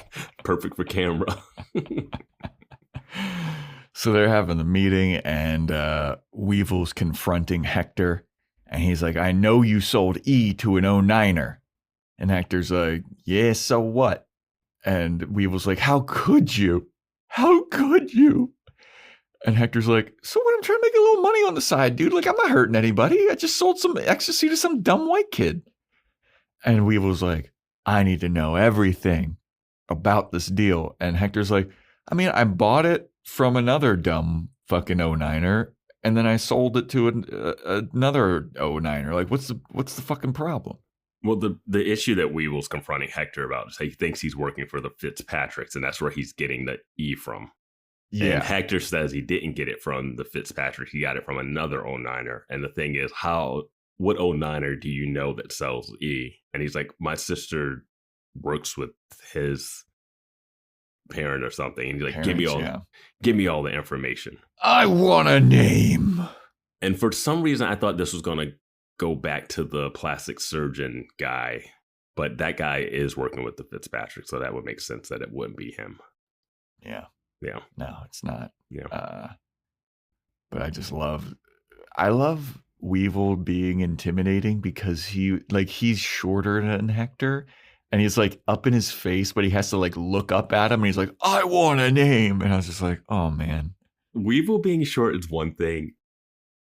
Perfect for camera. So they're having the meeting and Weevil's confronting Hector. And he's like, I know you sold E to an 09er. And Hector's like, yeah, so what? And Weevil's like, how could you? How could you? And Hector's like, so what? I'm trying to make a little money on the side, dude. Like, I'm not hurting anybody. I just sold some ecstasy to some dumb white kid. And Weevil's like, I need to know everything about this deal. And Hector's like, I mean, I bought it from another dumb fucking 09er, and then I sold it to another 09er. Like, what's the fucking problem? Well, the issue that Weevil's confronting Hector about is he thinks he's working for the Fitzpatricks, and that's where he's getting the E from. Yeah. And Hector says he didn't get it from the Fitzpatrick. He got it from another 09er. And the thing is, what 09er do you know that sells E? And he's like, my sister works with his parent or something. And he's like, give me all the information. I want a name. And for some reason, I thought this was going to go back to the plastic surgeon guy. But that guy is working with the Fitzpatrick. So that would make sense that it wouldn't be him. Yeah. Yeah. No, it's not. Yeah. But I love Weevil being intimidating because he's shorter than Hector and he's like up in his face, but he has to like look up at him and he's like, I want a name. And I was just like, oh man. Weevil being short is one thing.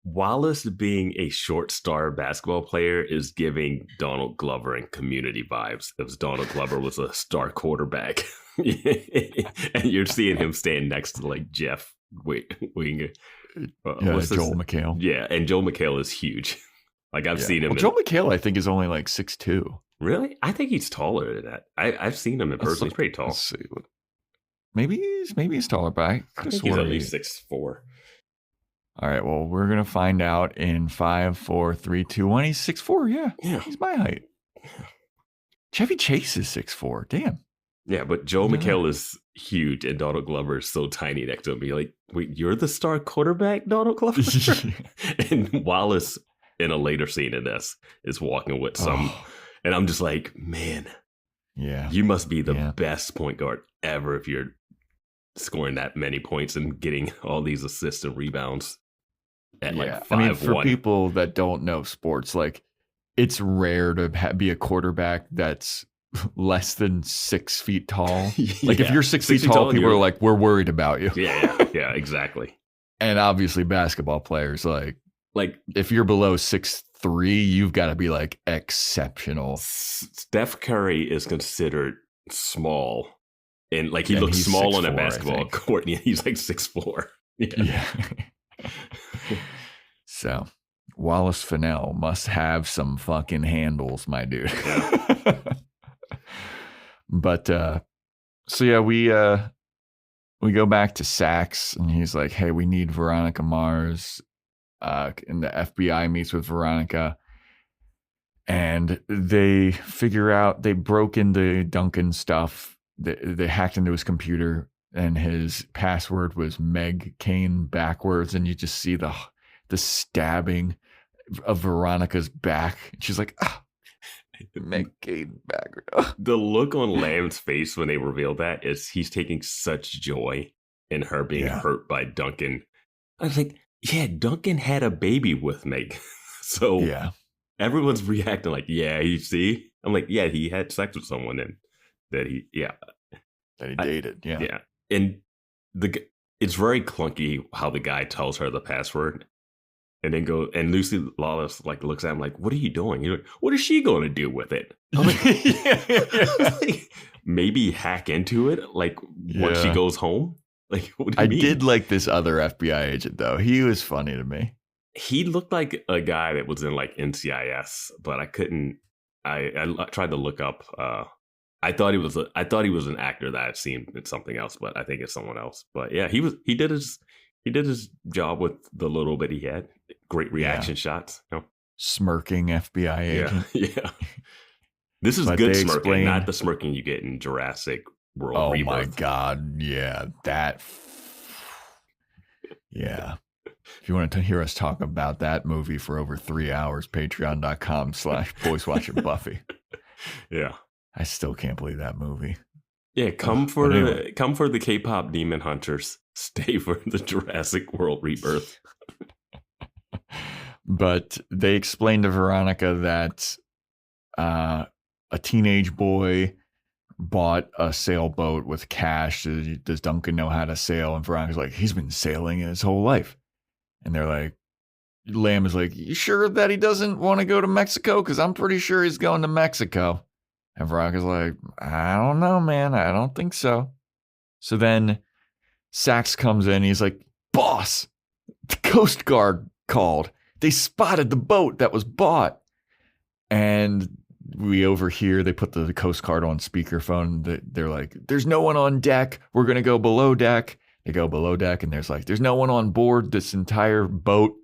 Wallace being a short star basketball player is giving Donald Glover and Community vibes, as Donald Glover was a star quarterback. And you're seeing him stand next to like Jeff Winger. Joel McHale. Yeah, and Joel McHale is huge. Like I've seen him. Well, Joel McHale, I think, is only like 6'2". Really? I think he's taller than that. I've seen him in person. He's pretty tall. Let's see. Maybe he's taller, but I think he's at least 6'4". All right, well, we're going to find out in 5, 4, 3, 2, 1. He's 6'4", yeah. He's my height. Chevy Chase is 6'4", damn. Yeah, but Joel McHale is huge and Donald Glover is so tiny next to him. You're like, wait, you're the star quarterback, Donald Glover? And Wallace, in a later scene in this, is walking with some. And I'm just like, man, you must be the best point guard ever if you're scoring that many points and getting all these assists and rebounds at like 5'1". I mean, for people that don't know sports, like it's rare to be a quarterback that's less than 6 feet tall. Like if you're 6 feet tall, people are like, we're worried about you. Yeah, exactly. And obviously basketball players, like if you're below 6'3", you've got to be like exceptional. Steph Curry is considered small, and like he looks small on a basketball court. And he's like 6'4". Yeah. So Wallace Fennell must have some fucking handles, my dude. Yeah. But so yeah, we go back to Sachs, and he's like, "Hey, we need Veronica Mars." And the FBI meets with Veronica, and they figure out they broke into Duncan stuff. They hacked into his computer, and his password was Meg Kane backwards, and you just see the stabbing of Veronica's back. She's like, Meg Kane backwards. The look on Lamb's face when they reveal that is he's taking such joy in her being hurt by Duncan. I was like, yeah, Duncan had a baby with Meg. So everyone's reacting like, yeah, you see? I'm like, yeah, he had sex with someone and that he dated. Yeah. And it's very clunky how the guy tells her the password and then and Lucy Lawless like looks at him like, what are you doing? You're like, what is she going to do with it? I'm like, like, maybe hack into it like once she goes home. Like, what do you mean? Did like this other FBI agent though. He was funny to me. He looked like a guy that was in like NCIS, but I couldn't. I tried to look up. I thought he was an actor that I'd seen in something else, but I think it's someone else. But yeah, he did his job with the little bit he had. Great reaction shots. You know? Smirking FBI agent. Yeah. This is good smirking, not the smirking you get in Jurassic World Rebirth. My God. Yeah. That. Yeah. If you want to hear us talk about that movie for over 3 hours, patreon.com/boyswatchingbuffy. Yeah. I still can't believe that movie. Yeah. Come for the K-pop demon hunters. Stay for the Jurassic World Rebirth. But they explained to Veronica that a teenage boy bought a sailboat with cash. Does Duncan know how to sail? And Veronica's like, he's been sailing his whole life. And they're like, Lamb is like, you sure that he doesn't want to go to Mexico? Because I'm pretty sure he's going to Mexico. And Veronica's like, I don't know, man. I don't think so. So then Sachs comes in. He's like, boss, the Coast Guard called. They spotted the boat that was bought. And we overhear, they put the Coast Guard on speakerphone. They're like, there's no one on deck. We're going to go below deck. They go below deck, and there's no one on board this entire boat.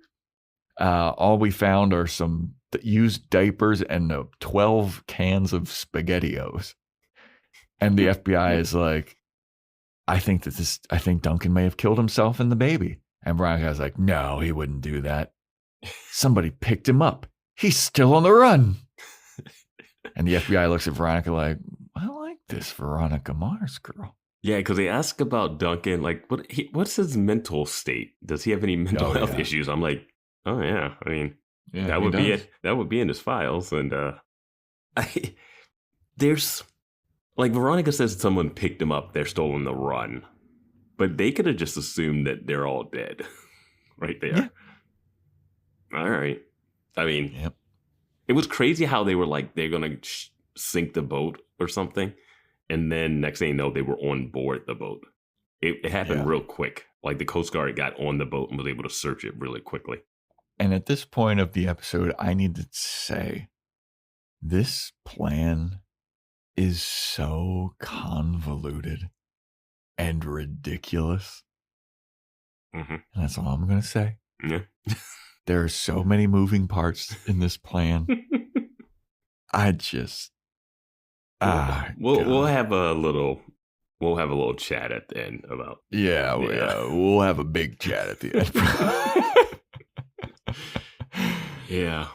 All we found are some used diapers and 12 cans of SpaghettiOs. And the FBI is like, I think Duncan may have killed himself and the baby. And Veronica's like, no, he wouldn't do that. Somebody picked him up. He's still on the run. And the FBI looks at Veronica like, I like this Veronica Mars girl. Yeah, because they ask about Duncan, like, what's his mental state? Does he have any mental health issues? I'm like, oh yeah, I mean, that would be it. That would be in his files, and there's like Veronica says, someone picked him up. They're still on the run, but they could have just assumed that they're all dead, right there. Yeah. All right, I mean, it was crazy how they were like they're gonna sink the boat or something. And then next thing you know, they were on board the boat. It happened real quick. Like the Coast Guard got on the boat and was able to search it really quickly. And at this point of the episode, I need to say, this plan is so convoluted and ridiculous. Mm-hmm. And that's all I'm going to say. Yeah. There are so many moving parts in this plan. We'll have a little chat at the end about. We'll have a big chat at the end. Yeah.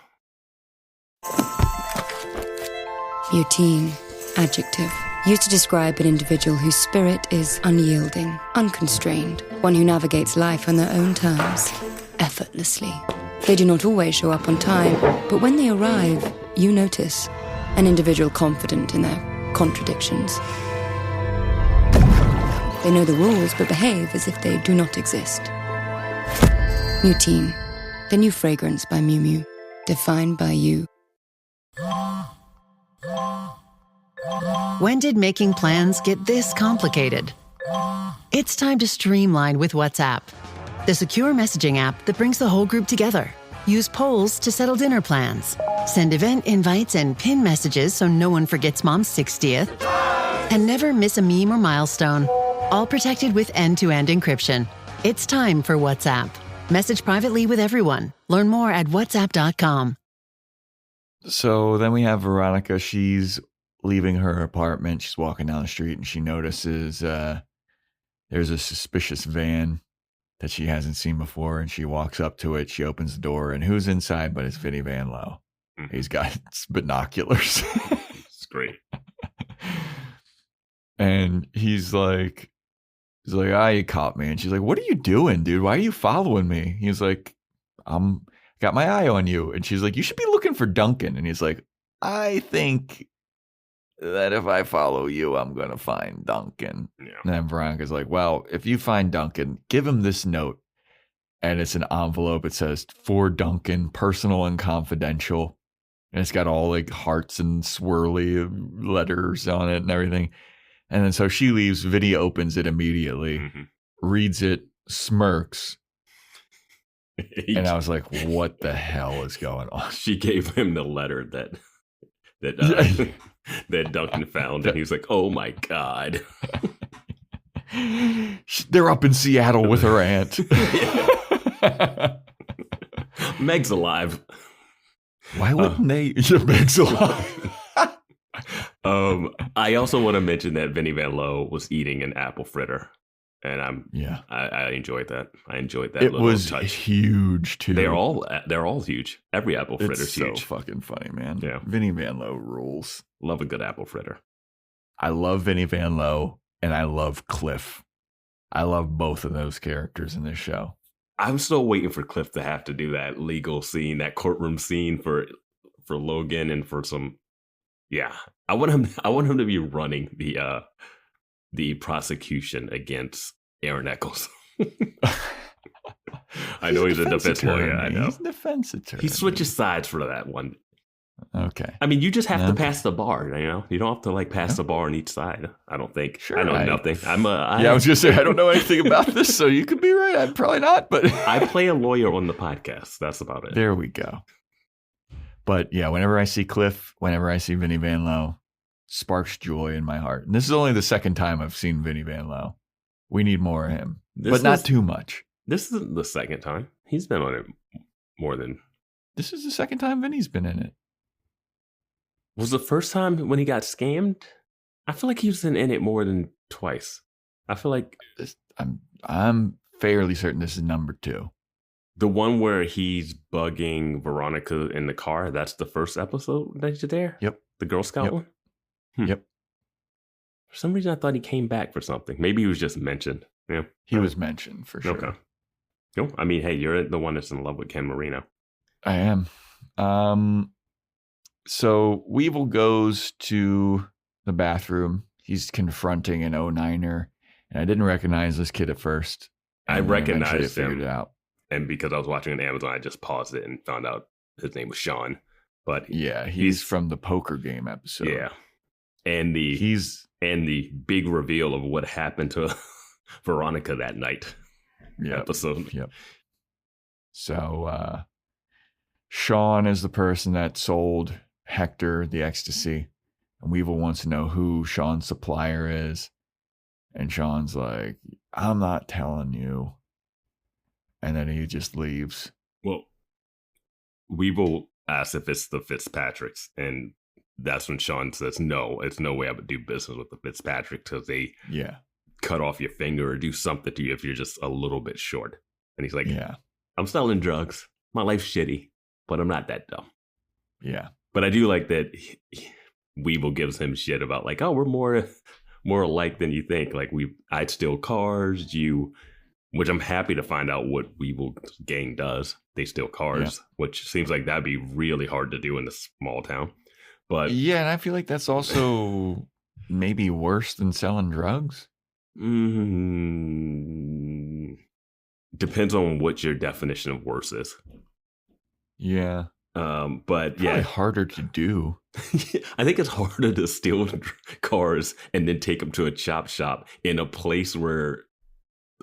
Mutine, adjective. Used to describe an individual whose spirit is unyielding, unconstrained, one who navigates life on their own terms, effortlessly. They do not always show up on time, but when they arrive, you notice an individual confident in their contradictions. They know the rules, but behave as if they do not exist. Mutine, the new fragrance by Miu Miu, defined by you. When did making plans get this complicated? It's time to streamline with WhatsApp, the secure messaging app that brings the whole group together. Use polls to settle dinner plans. Send event invites and pin messages so no one forgets Mom's 60th. And never miss a meme or milestone. All protected with end-to-end encryption. It's time for WhatsApp. Message privately with everyone. Learn more at whatsapp.com. So then we have Veronica. She's leaving her apartment. She's walking down the street and she notices there's a suspicious van that she hasn't seen before. And she walks up to it. She opens the door and who's inside but it's Vinny Van Lowe. Mm-hmm. He's got binoculars. It's great. And he's like, you caught me. And she's like, what are you doing, dude? Why are you following me? He's like, I'm got my eye on you. And she's like, you should be looking for Duncan. And he's like, I think that if I follow you, I'm going to find Duncan. Yeah. And then Veronica's like, well, if you find Duncan, give him this note. And it's an envelope. It says, for Duncan, personal and confidential. And it's got all like hearts and swirly letters on it and everything. And then so she leaves. Vinny opens it immediately, reads it, smirks. And I was like, what the hell is going on? She gave him the letter that Duncan found. And he was like, oh my God. They're up in Seattle with her aunt. Meg's alive. Why wouldn't they? Meg's alive. I also want to mention that Vinny Van Lowe was eating an apple fritter, and I enjoyed that. I enjoyed that. It little was touch. Huge too. They're all huge. Every apple fritter's huge. So fucking funny, man. Yeah, Vinny Van Lowe rules. Love a good apple fritter. I love Vinny Van Lowe, and I love Cliff. I love both of those characters in this show. I'm still waiting for Cliff to have to do that legal scene, that courtroom scene for Logan and for some. Yeah, I want him to be running the prosecution against Aaron Eccles. I know he's a defense lawyer. I know he's a defense attorney. He switches sides for that one. Okay. I mean, you just have to pass the bar. You know, you don't have to like pass the bar on each side. I don't think. Sure, I know nothing. I was just saying I don't know anything about this, so you could be right. I'm probably not, but I play a lawyer on the podcast. That's about it. There we go. But yeah, whenever I see Cliff, whenever I see Vinny Van Lowe, sparks joy in my heart. And this is only the second time I've seen Vinny Van Lowe. We need more of him, but not too much. This isn't the second time. He's been on it more than. This is the second time Vinny's been in it. Was the first time when he got scammed? I feel like he was in it more than twice. I feel like I'm fairly certain this is number 2. The one where he's bugging Veronica in the car, that's the first episode that you're there? Yep. The Girl Scout one? Yep. For some reason, I thought he came back for something. Maybe he was just mentioned. Yeah. He was mentioned for sure. Okay. Cool. I mean, hey, you're the one that's in love with Ken Marino. I am. So Weevil goes to the bathroom. He's confronting an 09er. And I didn't recognize this kid at first. I recognized him. Figured it out. And because I was watching on Amazon, I just paused it and found out his name was Sean. But yeah, he's from the poker game episode. Yeah, and the big reveal of what happened to Veronica that night. Episode. Yep. So Sean is the person that sold Hector the ecstasy, and Weevil wants to know who Sean's supplier is, and Sean's like, "I'm not telling you." And then he just leaves. Well, Weevil asks if it's the Fitzpatricks, and that's when Sean says, no, it's no way I would do business with the Fitzpatrick because they cut off your finger or do something to you if you're just a little bit short. And he's like, I'm selling drugs. My life's shitty, but I'm not that dumb. Yeah. But I do like that Weevil gives him shit about like, oh, we're more alike than you think. Like I'd steal cars, which I'm happy to find out what Weevil gang does. They steal cars, which seems like that'd be really hard to do in a small town. But yeah, and I feel like that's also maybe worse than selling drugs. Depends on what your definition of worse is. Yeah. But probably harder to do. I think it's harder to steal cars and then take them to a chop shop in a place where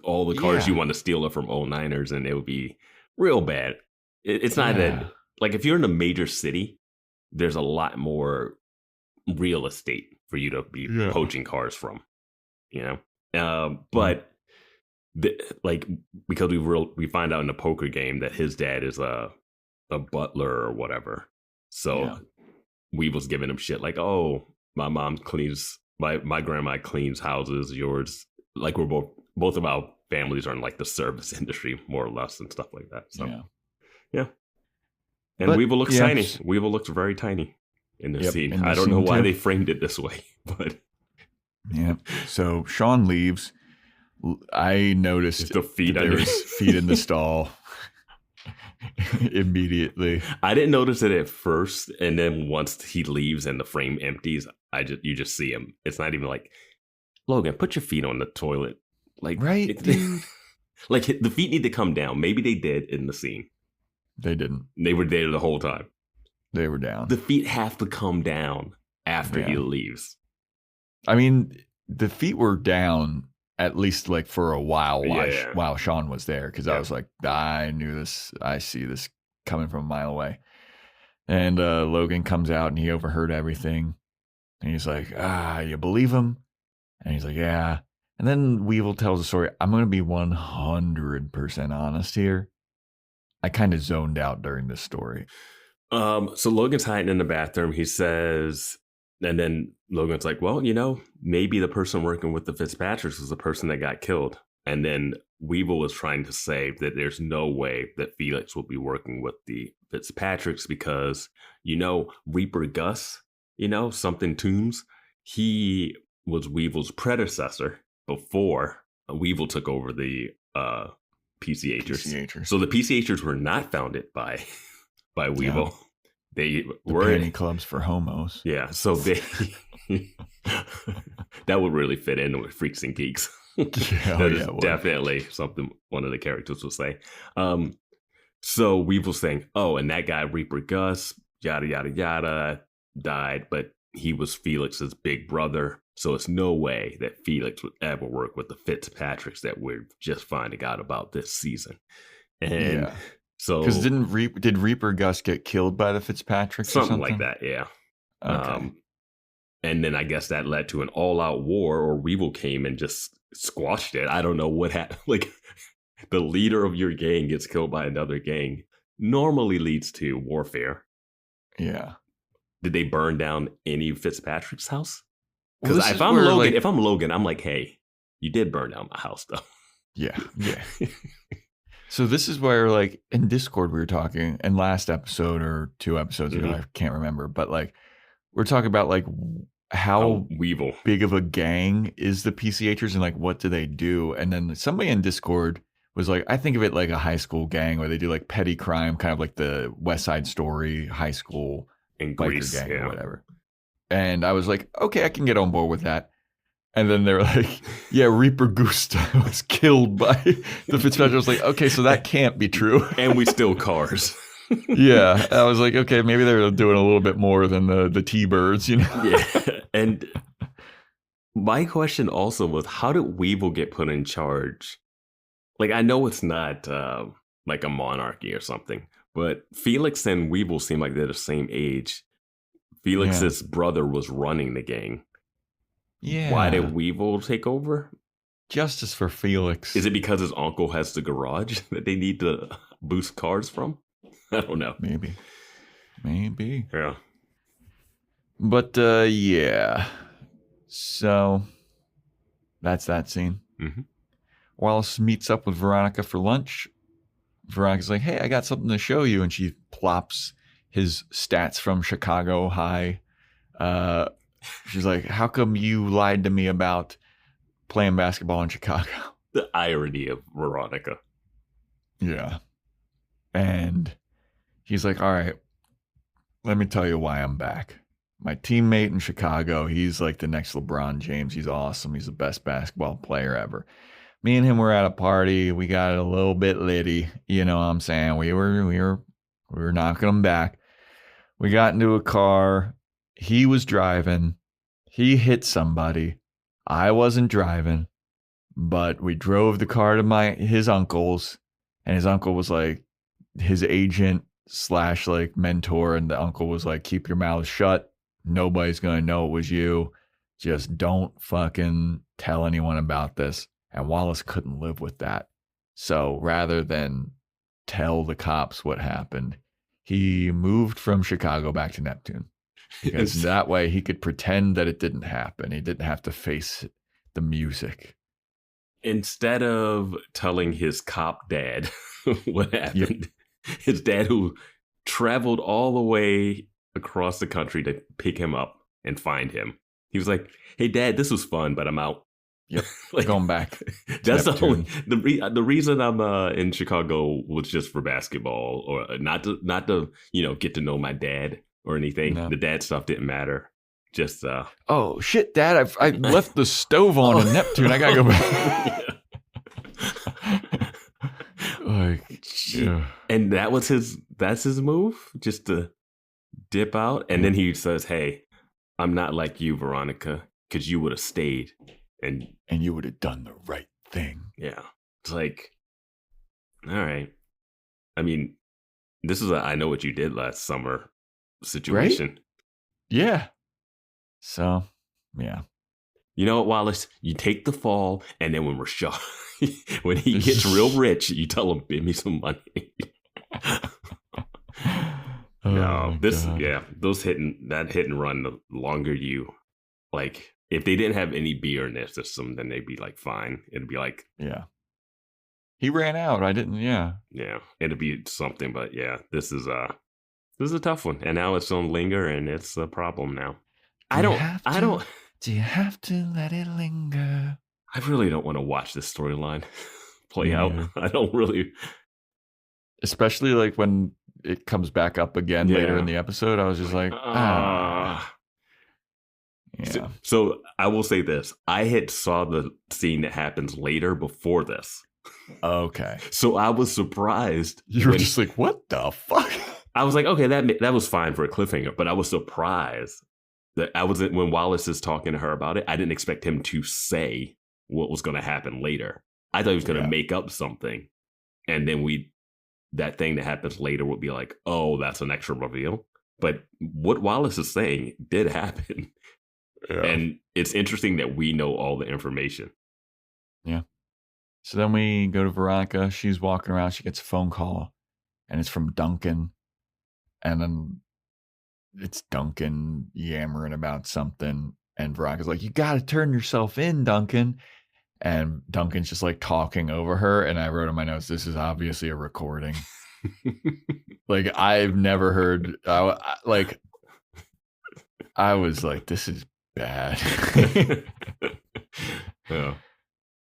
all the cars you want to steal are from old Niners, and it would be real bad. It's not that, like, if you're in a major city, there's a lot more real estate for you to be poaching cars from, you know? But because we find out in the poker game that his dad is a butler or whatever. So Weevil's giving him shit like, oh, my mom cleans, my grandma cleans houses, yours, like we're both of our families are in like the service industry more or less and stuff like that. So yeah. And but, Weevil looks tiny. Weevil looks very tiny in this scene. I don't know why they framed it this way, but so Sean leaves. I noticed the feet there was feet in the stall. Immediately, I didn't notice it at first, and then once he leaves and the frame empties, you just see him. It's not even like, Logan, put your feet on the toilet, like right, dude. Like the feet need to come down. Maybe they did in the scene. They didn't. They were there the whole time. They were down. The feet have to come down after he leaves. I mean, the feet were down. At least like for a while while Sean was there, because I was like, I knew this. I see this coming from a mile away. And Logan comes out and he overheard everything. And he's like, you believe him? And he's like, yeah. And then Weevil tells the story. I'm going to be 100% honest here. I kind of zoned out during this story. So Logan's hiding in the bathroom. He says... And then Logan's like, well, maybe the person working with the Fitzpatricks is the person that got killed. And then Weevil was trying to say that there's no way that Felix will be working with the Fitzpatricks because, Reaper Gus, something Toombs, he was Weevil's predecessor before Weevil took over the PCHers. So the PCHers were not founded by Weevil. Yeah. They were panty clubs for homos. Yeah, so they that would really fit in with Freaks and Geeks. That is definitely something one of the characters will say. So Weevil's saying, oh, and that guy Reaper Gus, yada yada yada, died, but he was Felix's big brother. So it's no way that Felix would ever work with the Fitzpatricks that we're just finding out about this season. And so, because did Reaper Gus get killed by the Fitzpatricks? Something like that, yeah. Okay. And then I guess that led to an all-out war, or Weevil came and just squashed it. I don't know what happened. Like, the leader of your gang gets killed by another gang. Normally leads to warfare. Yeah. Did they burn down any Fitzpatrick's house? Because if I'm Logan, I'm like, hey, you did burn down my house, though. Yeah. So this is where, like, in Discord we were talking, and last episode or 2 episodes ago, I can't remember, but like we're talking about like how Weevil big of a gang is the PCHers and like what do they do? And then somebody in Discord was like, I think of it like a high school gang where they do like petty crime, kind of like the West Side Story high school biker gang or whatever. And I was like, okay, I can get on board with that. And then they were like, yeah, Reaper Gusta was killed by the Fitzpatrick. I was like, okay, so that can't be true. And we steal cars. Yeah. I was like, okay, maybe they're doing a little bit more than the T-Birds, Yeah. And my question also was, how did Weevil get put in charge? Like, I know it's not like a monarchy or something, but Felix and Weevil seem like they're the same age. Felix's brother was running the gang. Yeah. Why did Weevil take over? Justice for Felix. Is it because his uncle has the garage that they need to boost cars from? I don't know. Maybe. Yeah. But yeah. So that's that scene. Mm-hmm. Wallace meets up with Veronica for lunch. Veronica's like, hey, I got something to show you. And she plops his stats from Chicago High. She's like, how come you lied to me about playing basketball in Chicago? The irony of Veronica. Yeah. And he's like, all right, let me tell you why I'm back. My teammate in Chicago, he's like the next LeBron James. He's awesome. He's the best basketball player ever. Me and him were at a party. We got a little bit litty. You know what I'm saying? We were knocking him back. We got into a car. He was driving. He hit somebody. I wasn't driving, but we drove the car to his uncle's, and his uncle was like his agent / like mentor, and the uncle was like, keep your mouth shut. Nobody's going to know it was you. Just don't fucking tell anyone about this. And Wallace couldn't live with that. So rather than tell the cops what happened, he moved from Chicago back to Neptune. Because that way he could pretend that it didn't happen. He didn't have to face the music. Instead of telling his cop dad what happened, his dad who traveled all the way across the country to pick him up and find him. He was like, hey, Dad, this was fun, but I'm out. Yep, like, going back. That's the only the reason I'm in Chicago was just for basketball, or not to get to know my dad or anything. No. The dad stuff didn't matter. Just oh shit, Dad! I left the stove on in Neptune. I gotta go back. And that's his move, just to dip out. And then he says, hey, I'm not like you, Veronica, because you would have stayed and you would have done the right thing. Yeah. It's like, all right. I mean, this is I know what you did last summer situation. Right? Yeah. So, yeah. You know what, Wallace? You take the fall, and then when Rashad, when he gets real rich, you tell him, give me some money. Those hit and run, the longer you, like, if they didn't have any beer in their system, then they'd be like, fine. It'd be like, yeah. He ran out. I didn't, yeah. Yeah, it'd be something, but yeah, this is a tough one. And now it's on linger, and it's a problem now. Do you have to let it linger? I really don't want to watch this storyline play out. I don't really. Especially like when it comes back up again later in the episode. I was just like, Yeah. So I will say this. I had saw the scene that happens later before this. Okay. So I was surprised. You were just like, what the fuck? I was like, okay, that was fine for a cliffhanger. But I was surprised that when Wallace is talking to her about it, I didn't expect him to say what was going to happen later. I thought he was going to make up something. And then that thing that happens later would be like, oh, that's an extra reveal. But what Wallace is saying did happen. Yeah. And it's interesting that we know all the information. Yeah. So then we go to Veronica. She's walking around. She gets a phone call, and it's from Duncan. And then it's Duncan yammering about something. And Veronica's like, you got to turn yourself in, Duncan. And Duncan's just like talking over her. And I wrote in my notes, this is obviously a recording. Like, I've never heard, I was like, this is bad. Yeah.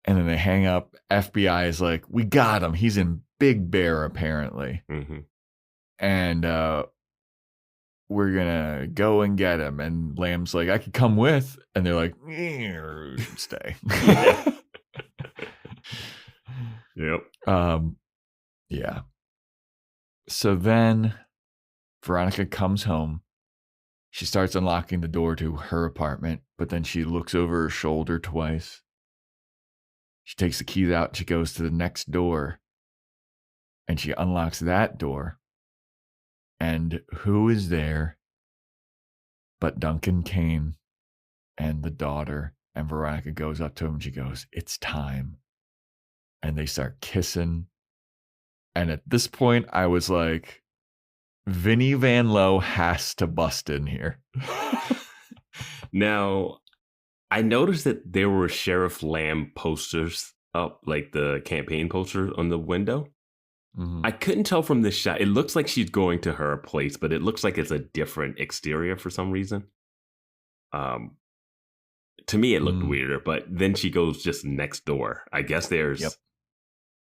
And then they hang up. FBI is like, we got him. He's in Big Bear, apparently. Mm-hmm. And we're going to go and get him. And Lamb's like, I could come with. And they're like, stay. Yep. Yeah. So then Veronica comes home. She starts unlocking the door to her apartment, but then she looks over her shoulder twice. She takes the keys out. She goes to the next door and she unlocks that door. And who is there but Duncan Kane and the daughter? And Veronica goes up to him and she goes, it's time. And they start kissing. And at this point, I was like, Vinny Van Lowe has to bust in here. Now, I noticed that there were Sheriff Lamb posters up, like the campaign poster on the window. I couldn't tell from this shot. It looks like she's going to her place, but it looks like it's a different exterior for some reason. To me, it looked weirder, but then she goes just next door. I guess there's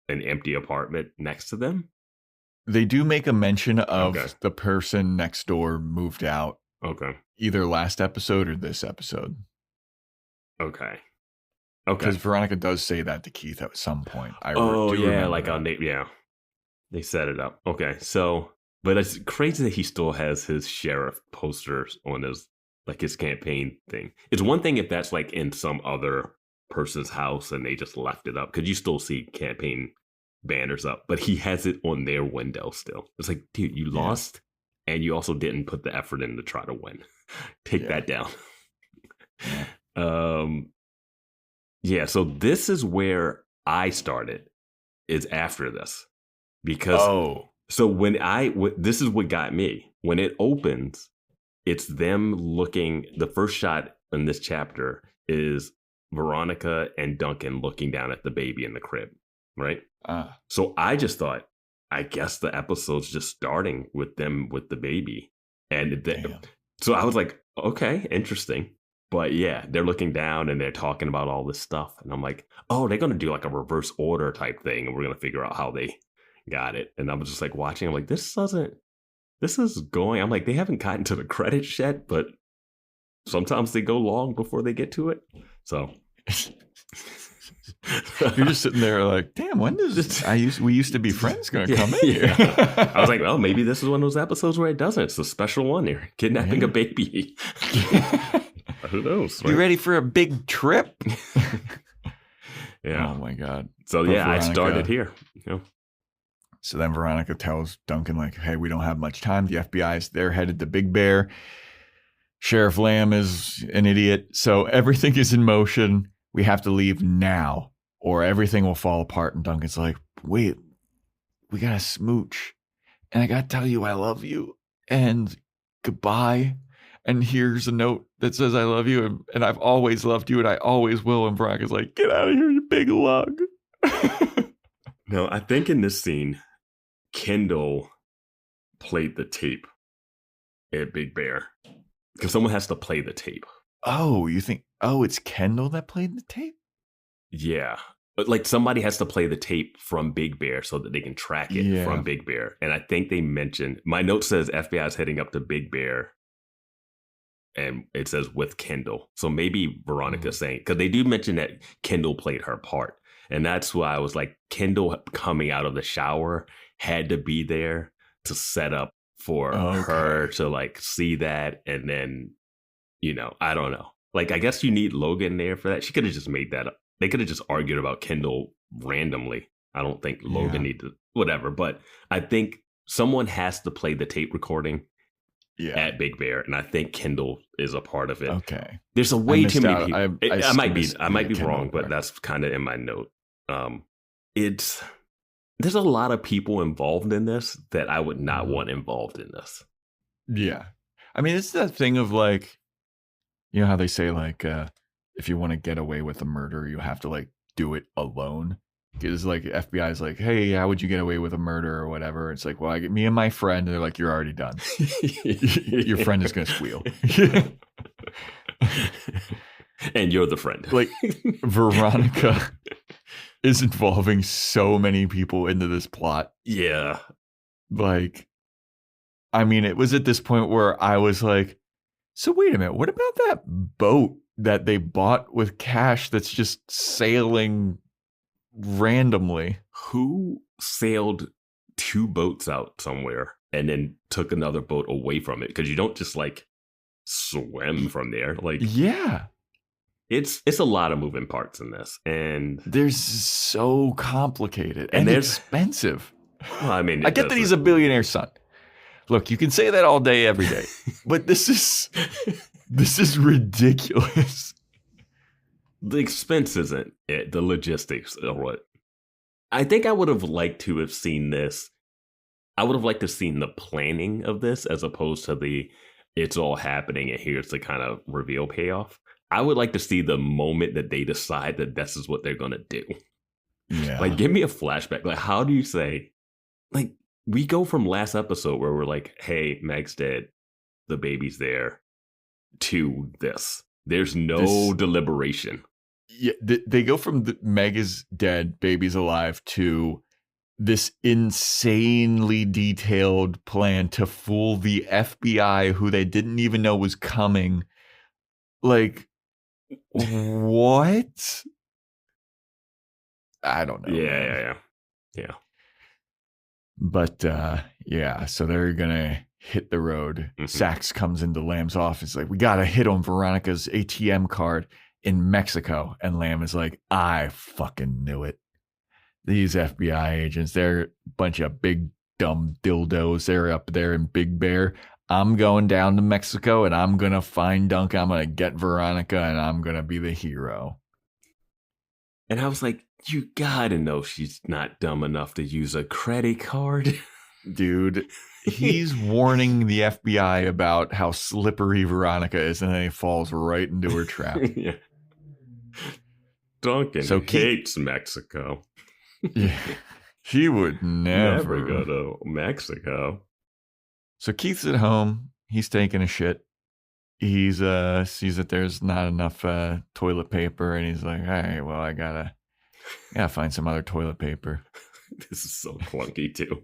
an empty apartment next to them. They do make a mention of the person next door moved out. Okay. Either last episode or this episode. Okay. Because Veronica does say that to Keith at some point. They set it up. Okay, so, but it's crazy that he still has his sheriff posters on his campaign thing. It's one thing if that's like in some other person's house and they just left it up, because you still see campaign banners up, but he has it on their window still. It's like, dude, you lost, and you also didn't put the effort in to try to win. Take that down. So this is where I started, is after this. Because so when this is what got me. When it opens, it's them looking. The first shot in this chapter is Veronica and Duncan looking down at the baby in the crib, right? So I just thought, I guess the episode's just starting with them with the baby, and so I was like, okay, interesting. But yeah, they're looking down and they're talking about all this stuff, and I'm like, oh, they're gonna do like a reverse order type thing, and we're gonna figure out how they got it. And I was just like watching. I'm like, this is going. I'm like, they haven't gotten to the credits yet, but sometimes they go long before they get to it. So you're just sitting there like, damn, when does this? We used to be friends gonna come in here? I was like, well, maybe this is one of those episodes where it doesn't. It's a special one here, kidnapping a baby. Who knows? Right? You ready for a big trip? Yeah. Oh my god. So But yeah, Veronica, I started here. So then Veronica tells Duncan, like, hey, we don't have much time. The FBI's they're headed to Big Bear. Sheriff Lamb is an idiot. So everything is in motion. We have to leave now or everything will fall apart. And Duncan's like, wait, we got to smooch. And I got to tell you, I love you. And goodbye. And here's a note that says, I love you. And I've always loved you. And I always will. And Veronica's like, get out of here, you big lug. No, I think in this scene, Kendall played the tape at Big Bear because someone has to play the tape. Oh, you think, it's Kendall that played the tape? Yeah. But like somebody has to play the tape from Big Bear so that they can track it from Big Bear. And I think they mentioned, my note says FBI is heading up to Big Bear. And it says with Kendall. So maybe Veronica's saying, because they do mention that Kendall played her part. And that's why I was like, Kendall coming out of the shower had to be there to set up for her to like see that. And then, I don't know. Like, I guess you need Logan there for that. She could have just made that up. They could have just argued about Kendall randomly. I don't think Logan needed whatever. But I think someone has to play the tape recording at Big Bear. And I think Kendall is a part of it. Okay. There's a way too many people. I might be Kendall wrong, but that's kind of in my note. There's a lot of people involved in this that I would not want involved in this. Yeah. I mean, it's that thing of like, you know how they say like, if you want to get away with a murder, you have to like do it alone. Because like FBI is like, hey, how would you get away with a murder or whatever? It's like, well, I get me and my friend. And they're like, you're already done. Your friend is going to squeal. And you're the friend. Like Veronica is involving so many people into this plot. Yeah. Like, I mean, it was at this point where I was like, so wait a minute, what about that boat that they bought with cash that's just sailing randomly? Who sailed two boats out somewhere and then took another boat away from it? Because you don't just like swim from there. Like, yeah. It's a lot of moving parts in this, and there's so complicated and expensive. Well, I mean, I get that he's a billionaire's son. Look, you can say that all day, every day, but this is ridiculous. The expense isn't it. The logistics are what. I think I would have liked to have seen this. I would have liked to have seen the planning of this as opposed to the it's all happening and here's the kind of reveal payoff. I would like to see the moment that they decide that this is what they're going to do. Yeah. Like, give me a flashback. Like, how do you say, like, we go from last episode where we're like, hey, Meg's dead, the baby's there, to this. There's no deliberation. Yeah, they go from Meg is dead, baby's alive, to this insanely detailed plan to fool the FBI, who they didn't even know was coming. Like, what? I don't know. Yeah. But yeah, so they're gonna hit the road. Sax comes into Lamb's office, like, we gotta hit on Veronica's ATM card in Mexico. And Lamb is like, I fucking knew it. These FBI agents, they're a bunch of big dumb dildos. They're up there in Big Bear. I'm going down to Mexico and I'm gonna find Duncan. I'm gonna get Veronica and I'm gonna be the hero. And I was like, you gotta know she's not dumb enough to use a credit card. Dude, he's warning the FBI about how slippery Veronica is, and then he falls right into her trap. Yeah. Duncan hates Mexico. Yeah, he would never go to Mexico. So Keith's at home. He's taking a shit. He's sees that there's not enough toilet paper, and he's like, all right, well, I gotta find some other toilet paper. This is so clunky too.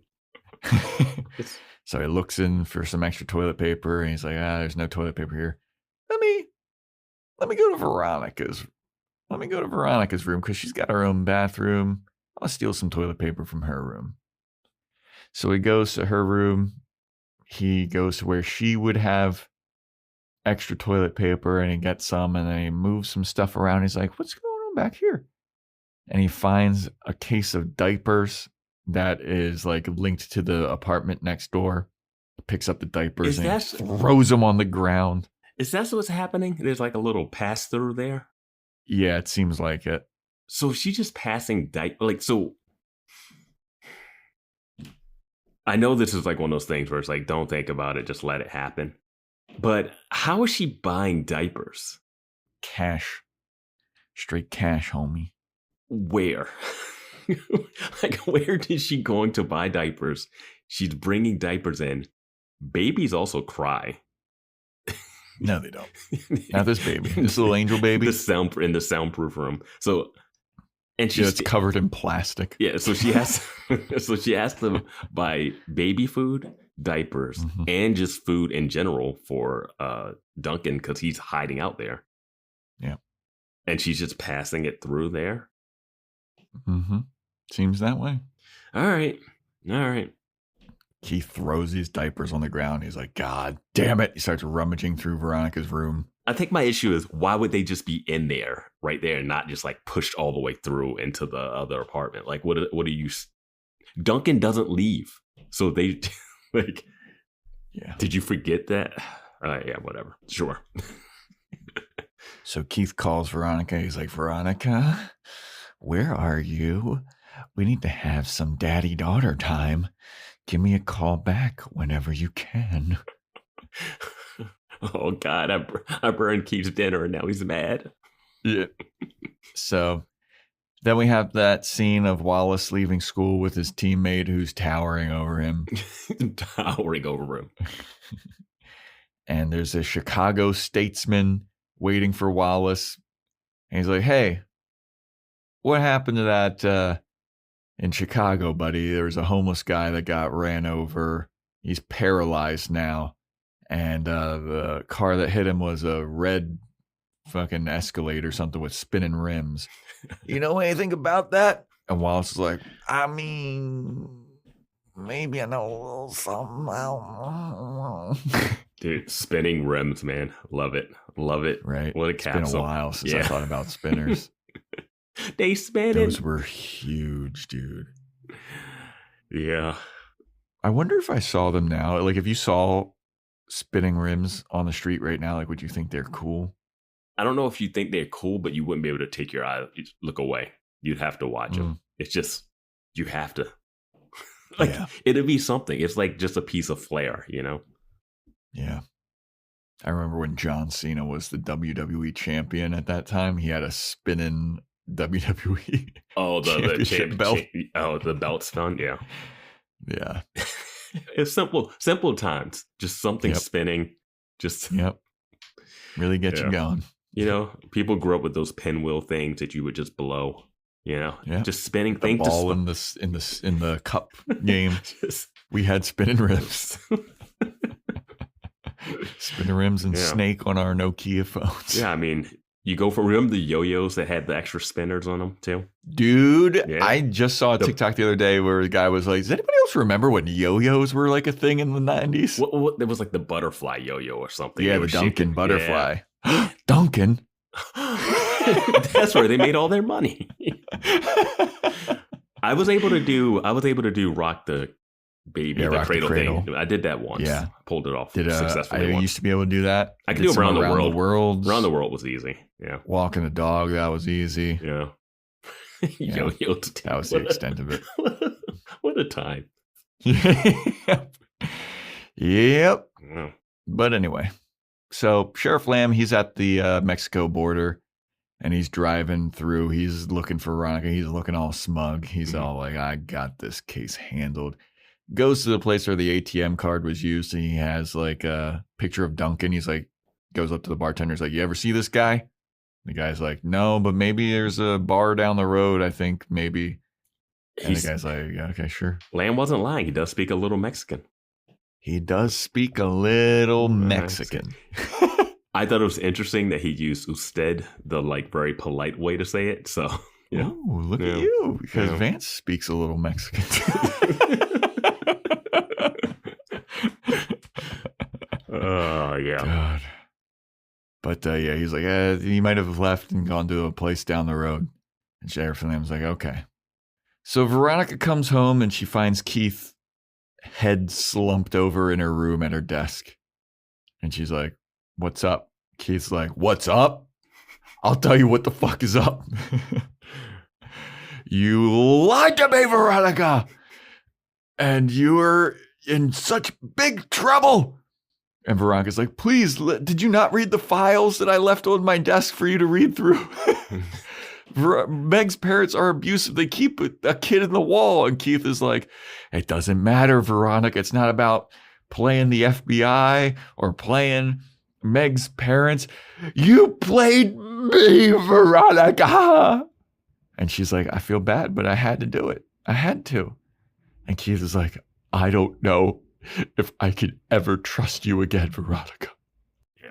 So he looks in for some extra toilet paper, and he's like, there's no toilet paper here. Let me go to Veronica's. Let me go to Veronica's room because she's got her own bathroom. I'll steal some toilet paper from her room. So he goes to her room. He goes to where she would have extra toilet paper, and he gets some, and then he moves some stuff around. He's like, what's going on back here? And he finds a case of diapers that is like linked to the apartment next door. Picks up the diapers and throws them on the ground. Is that what's happening? There's like a little pass through there. Yeah, it seems like it. So she's just passing so I know this is like one of those things where it's like, don't think about it, just let it happen. But how is she buying diapers? Cash. Straight cash, homie. Where? Like, where is she going to buy diapers? She's bringing diapers in. Babies also cry. No, they don't. Not this baby. This little angel baby. In the soundproof room. So, and it's covered in plastic. Yeah, so she has to buy baby food, diapers, and just food in general for Duncan because he's hiding out there. Yeah, and she's just passing it through there. Seems that way. All right. Keith throws these diapers on the ground. He's like, God damn it. He starts rummaging through Veronica's room. I think my issue is, why would they just be in there right there and not just like pushed all the way through into the other apartment? Like, what are you? Duncan doesn't leave. So they like, yeah. Did you forget that? Yeah, whatever. Sure. So Keith calls Veronica. He's like, Veronica, where are you? We need to have some daddy-daughter time. Give me a call back whenever you can. Oh, God, I burned Keith's dinner and now he's mad. Yeah. So then we have that scene of Wallace leaving school with his teammate who's towering over him. And there's a Chicago statesman waiting for Wallace. And he's like, hey, what happened to that in Chicago, buddy? There was a homeless guy that got ran over. He's paralyzed now. And the car that hit him was a red fucking Escalade or something with spinning rims. You know anything about that? And Wallace is like, I mean, maybe I know a little something. Dude, spinning rims, man. Love it. Right. What a capsule. It's been a while since I thought about spinners. They spin it. Those were huge, dude. Yeah. I wonder if I saw them now. Like, if you saw spinning rims on the street right now, like, would you think they're cool? I don't know if you think they're cool, but you wouldn't be able to take your eye, look away. You'd have to watch them. It's just, you have to. It'd be something. It's like just a piece of flair, you know? Yeah. I remember when John Cena was the WWE champion at that time. He had a spinning WWE championship belt. The belt spun. Yeah. Yeah. It's simple times. Just something spinning. Just really get you going. People grew up with those pinwheel things that you would just blow. Just spinning things. The ball in the cup game. We had spinning rims. Spinning rims and Snake on our Nokia phones. Yeah, I mean, you go for remember the yo-yos that had the extra spinners on them too? Dude, I just saw a TikTok the other day where a guy was like, does anybody else remember when yo-yos were like a thing in the 90s? What there was like the butterfly yo-yo or something. Yeah, the Duncan butterfly. Yeah. Duncan? That's where they made all their money. I was able to do rock the baby, the cradle thing. I did that once. Yeah. Pulled it off successfully. I used to be able to do that. I could do it around the world. Around the world was easy. Yeah. Walking the dog, that was easy. Yeah. Yo-yo. That was the extent of it. What a time. Yep. Yeah. But anyway, so Sheriff Lamb, he's at the Mexico border. And he's driving through. He's looking for Veronica. He's looking all smug. He's all like, I got this case handled. Goes to the place where the ATM card was used. And he has like a picture of Duncan. He's like, goes up to the bartender. He's like, you ever see this guy? The guy's like, no, but maybe there's a bar down the road. I think maybe. And the guy's like, yeah, okay, sure. Lamb wasn't lying. He does speak a little Mexican. He does speak a little Mexican. I thought it was interesting that he used usted, the like very polite way to say it. So, yeah. Oh, look at you. Because Vance speaks a little Mexican too. Oh, yeah. God. But he's like, he might have left and gone to a place down the road. And Sheriff Lamb's like, okay. So Veronica comes home and she finds Keith head slumped over in her room at her desk. And she's like, what's up? Keith's like, what's up? I'll tell you what the fuck is up. You lied to me, Veronica. And you were in such big trouble. And Veronica's like, please, did you not read the files that I left on my desk for you to read through? Meg's parents are abusive. They keep a kid in the wall. And Keith is like, it doesn't matter, Veronica. It's not about playing the FBI or playing Meg's parents. You played me, Veronica. And she's like, I feel bad, but I had to do it. I had to. And Keith is like, I don't know if I could ever trust you again, Veronica. Yeah.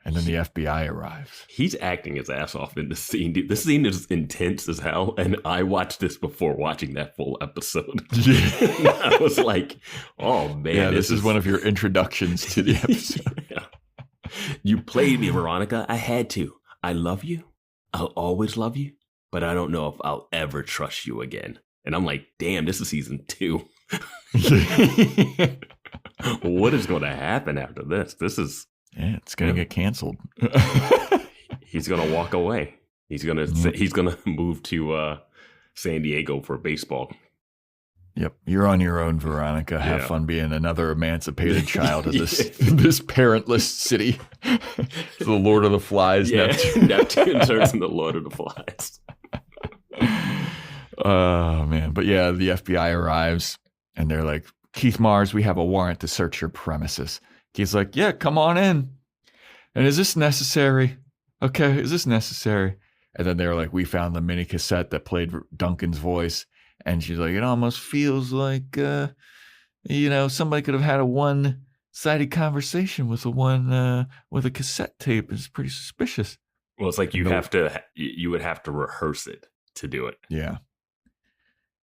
And then the FBI arrives. He's acting his ass off in the scene. Dude, this scene is intense as hell. And I watched this before watching that full episode. Yeah. I was like, oh, man. Yeah, this is one of your introductions to the episode. Yeah. You played me, Veronica. I had to. I love you. I'll always love you. But I don't know if I'll ever trust you again. And I'm like, damn, this is season 2. What is going to happen after this? This is... Yeah, it's going to get canceled. He's going to walk away. He's going to move to San Diego for baseball. Yep, you're on your own, Veronica. Have fun being another emancipated child of this parentless city. The Lord of the Flies. Yeah, Neptune turns into the Lord of the Flies. Oh, man. But yeah, the FBI arrives and they're like, Keith Mars, we have a warrant to search your premises. Keith's like, yeah, come on in. And is this necessary? Okay, is this necessary? And then they're like, we found the mini cassette that played Duncan's voice. And she's like, it almost feels like, somebody could have had a one-sided conversation with a cassette tape. It's pretty suspicious. Well, it's like you would have to rehearse it to do it. Yeah.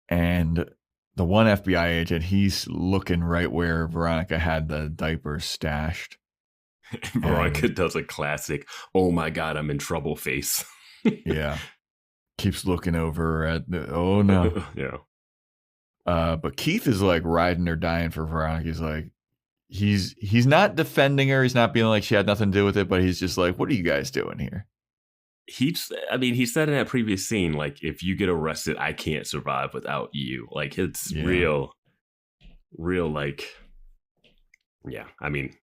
And the one FBI agent, he's looking right where Veronica had the diaper stashed. Veronica does a classic, oh my God, I'm in trouble face. Yeah. Keeps looking over at oh no. Yeah. But Keith is like riding or dying for Veronica. He's like, he's not defending her. He's not being like she had nothing to do with it, but he's just like, what are you guys doing here? He said in that previous scene, like, if you get arrested, I can't survive without you. Like, it's real, like, yeah. I mean,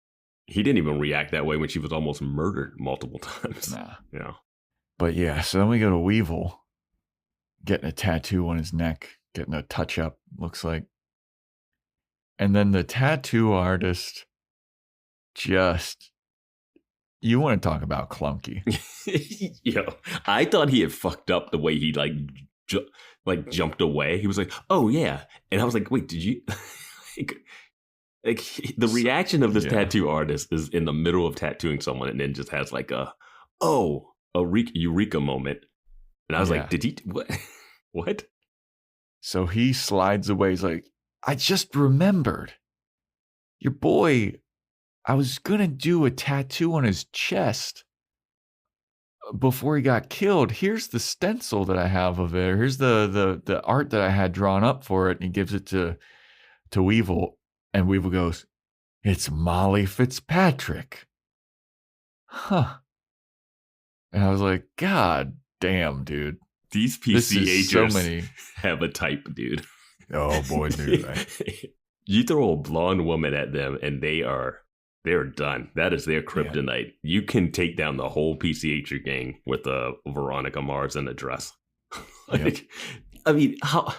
He didn't even react that way when she was almost murdered multiple times. Nah. Yeah. But yeah, so then we go to Weevil, getting a tattoo on his neck, getting a touch up, looks like. And then the tattoo artist just, you want to talk about clunky. Yo, I thought he had fucked up the way he jumped away. He was like, "Oh yeah," and I was like, "Wait, did you?" The reaction of this tattoo artist is in the middle of tattooing someone, and then just has like a eureka moment, and I was like, "Did he what? What?" So he slides away. He's like, "I just remembered, your boy. I was gonna do a tattoo on his chest before he got killed. Here's the stencil that I have of it. Here's the art that I had drawn up for it." And he gives it to Weevil, and Weevil goes, "It's Molly Fitzpatrick." Huh. And I was like, God damn, dude. These PCHers so many have a type, dude. Oh boy, dude. You throw a blonde woman at them and they're done. That is their kryptonite. Yeah. You can take down the whole PCHer gang with a Veronica Mars in a dress. I mean, how?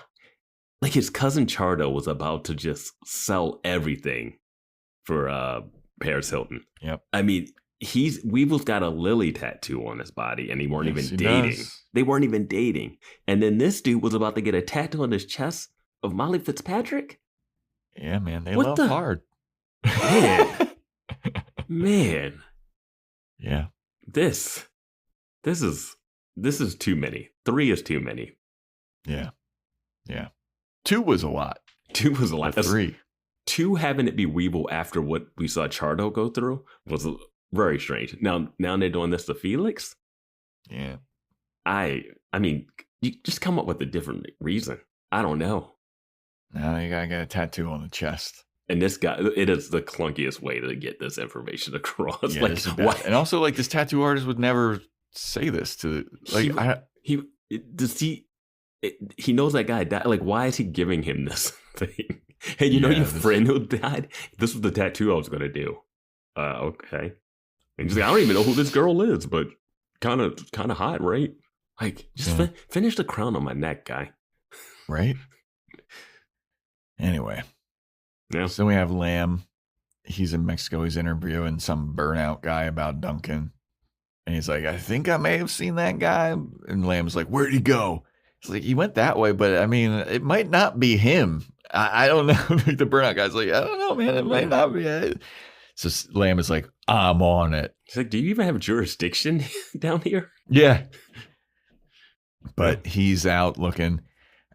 Like his cousin Chardo was about to just sell everything for Paris Hilton. Yep. I mean, Weevil's got a lily tattoo on his body, and they weren't even dating. They weren't even dating. And then this dude was about to get a tattoo on his chest of Molly Fitzpatrick. Yeah, man, they love hard. Man. Yeah. This is too many. 3 is too many. Yeah. 2 was a lot. 2 was a lot. 3. 2 having it be Weevil after what we saw Chardo go through was very strange. Now they're doing this to Felix. Yeah. I mean, you just come up with a different reason. I don't know. Now you gotta get a tattoo on the chest. And this guy, it is the clunkiest way to get this information across. Yeah, why? And also, like, this tattoo artist would never say this to, like, he knows that guy died. Like, why is he giving him this thing? Hey, your friend who died? This was the tattoo I was going to do. Okay. And he's like, I don't even know who this girl is, but kind of hot, right? Like, just finish the crown on my neck, guy. Right? Anyway. Yeah. So we have Lamb. He's in Mexico. He's interviewing some burnout guy about Duncan. And he's like, I think I may have seen that guy. And Lamb's like, where'd he go? It's like, he went that way, but I mean, it might not be him. I don't know. The burnout guy's like, I don't know, man. It might not be it. So Lamb is like, I'm on it. He's like, do you even have jurisdiction down here? Yeah. But he's out looking.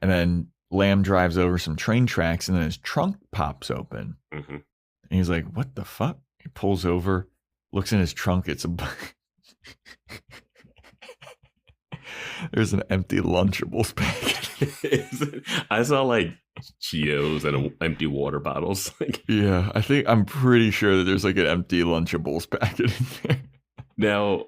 And then Lamb drives over some train tracks, and then his trunk pops open. Mm-hmm. And he's like, what the fuck? He pulls over, looks in his trunk. It's there's an empty Lunchables packet. I saw like Cheetos and empty water bottles. Yeah, I'm pretty sure that there's like an empty Lunchables packet in there. Now,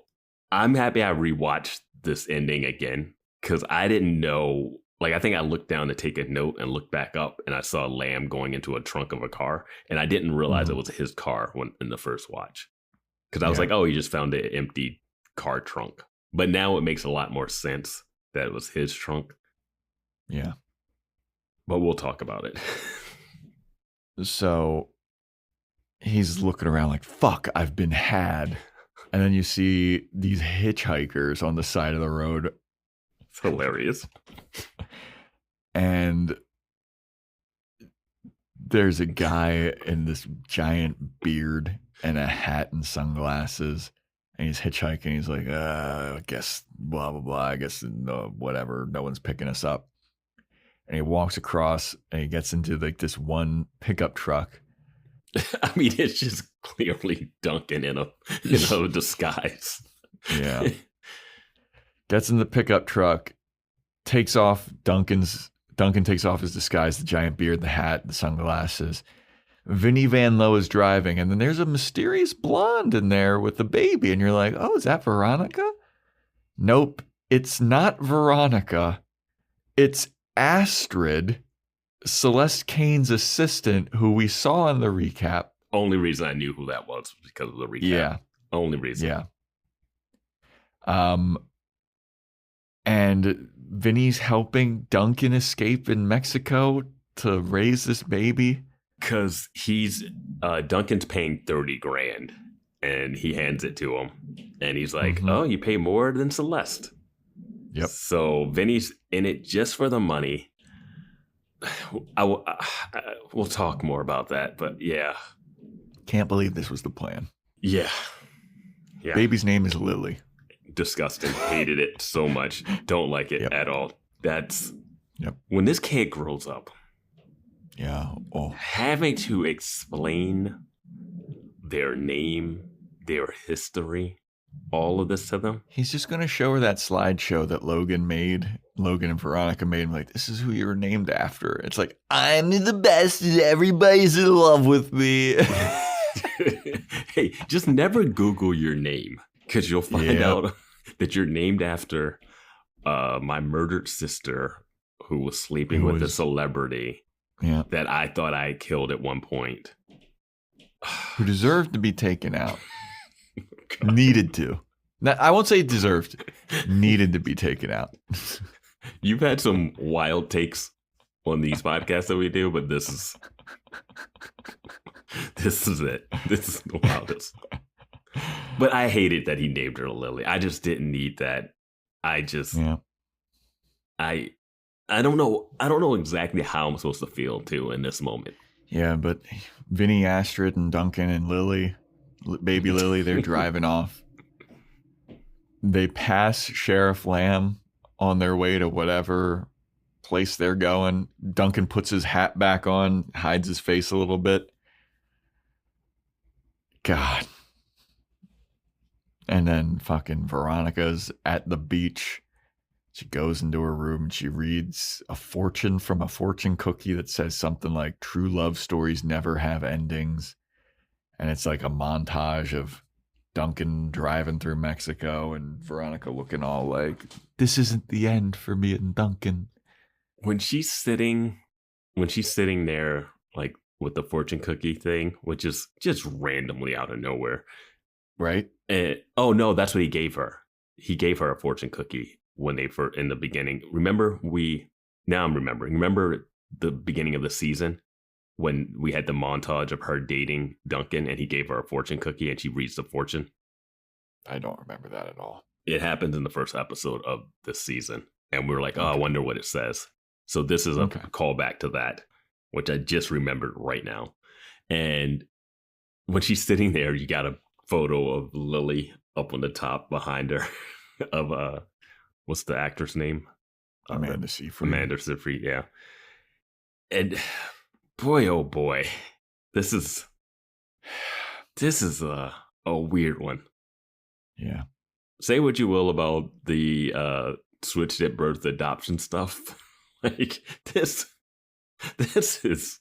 I'm happy I rewatched this ending again because I didn't know. Like, I think I looked down to take a note and looked back up, and I saw Lamb going into a trunk of a car, and I didn't realize it was his car in the first watch. Because I was like, oh, he just found an empty car trunk. But now it makes a lot more sense that it was his trunk. Yeah. But we'll talk about it. So he's looking around like, fuck, I've been had. And then you see these hitchhikers on the side of the road. It's hilarious. And there's a guy in this giant beard and a hat and sunglasses. And he's hitchhiking. He's like, I guess blah, blah, blah. I guess whatever. No one's picking us up. And he walks across and he gets into like this one pickup truck. I mean, it's just clearly Duncan in a disguise. Yeah. Gets in the pickup truck, takes off Duncan takes off his disguise, the giant beard, the hat, the sunglasses. Vinny Van Lowe is driving, and then there's a mysterious blonde in there with the baby, and you're like, oh, is that Veronica? Nope, it's not Veronica. It's Astrid, Celeste Kane's assistant, who we saw in the recap Only reason I knew who that was because of the recap. Yeah. Only reason. Yeah. And Vinny's helping Duncan escape in Mexico to raise this baby. Because Duncan's paying $30,000 and he hands it to him. And he's like, oh, you pay more than Celeste. Yep. So Vinny's in it just for the money. We'll talk more about that, but yeah. Can't believe this was the plan. Yeah. Baby's name is Lily. Disgusting. Hated it so much. Don't like it at all. That's when this kid grows up. Yeah. Oh. Having to explain their name, their history, all of this to them. He's just going to show her that slideshow that Logan and Veronica made. And like, this is who you were named after. It's like, I'm the best and everybody's in love with me. Hey, just never Google your name because you'll find out that you're named after my murdered sister who was sleeping with a celebrity that I thought I killed at one point. Who deserved to be taken out. Needed to. Now, I won't say deserved. Needed to be taken out. You've had some wild takes on these podcasts that we do, but this is it. This is the wildest. But I hated that he named her Lily. I just didn't need that. I don't know. I don't know exactly how I'm supposed to feel too in this moment. Yeah, but Vinny, Astrid, and Duncan and Lily, baby Lily, they're driving off. They pass Sheriff Lamb on their way to whatever place they're going. Duncan puts his hat back on, hides his face a little bit. God. And then fucking Veronica's at the beach. She goes into her room and she reads a fortune from a fortune cookie that says something like, true love stories never have endings. And it's like a montage of Duncan driving through Mexico and Veronica looking all like, this isn't the end for me and Duncan. When she's sitting there, like with the fortune cookie thing, which is just randomly out of nowhere. Right? Oh no, that's what he gave her. He gave her a fortune cookie when they were in the beginning. Remember I'm remembering. Remember the beginning of the season when we had the montage of her dating Duncan and he gave her a fortune cookie and she reads the fortune? I don't remember that at all. It happens in the first episode of this season. And we were like, I wonder what it says. So this is a callback to that, which I just remembered right now. And when she's sitting there, you got a photo of Lily up on the top behind her of what's the actor's name? Amanda Seyfried. Amanda Seyfried, yeah. And boy, oh boy, this is a weird one. Yeah. Say what you will about the switched at birth adoption stuff. Like this is,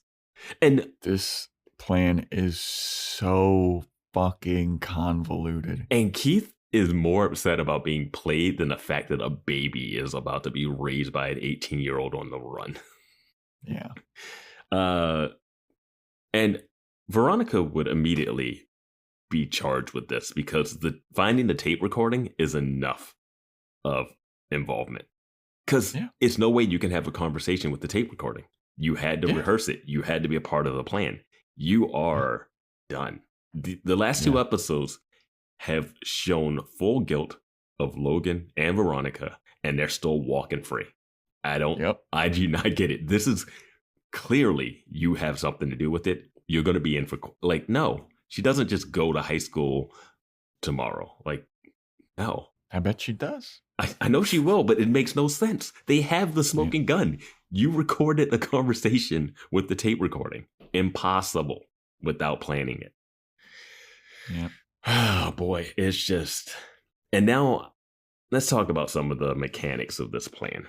and this plan is so fucking convoluted. And Keith is more upset about being played than the fact that a baby is about to be raised by an 18-year-old on the run. Yeah. And Veronica would immediately be charged with this because finding the tape recording is enough of involvement. Because it's no way you can have a conversation with the tape recording. You had to rehearse it. You had to be a part of the plan. You are done. The last two episodes have shown full guilt of Logan and Veronica, and they're still walking free. I do not get it. This is clearly you have something to do with it. You're going to be in for, like, no, she doesn't just go to high school tomorrow. Like, no. I bet she does. I know she will, but it makes no sense. They have the smoking gun. You recorded the conversation with the tape recording. Impossible without planning it. Yeah. Oh, boy. It's just... And now, let's talk about some of the mechanics of this plan.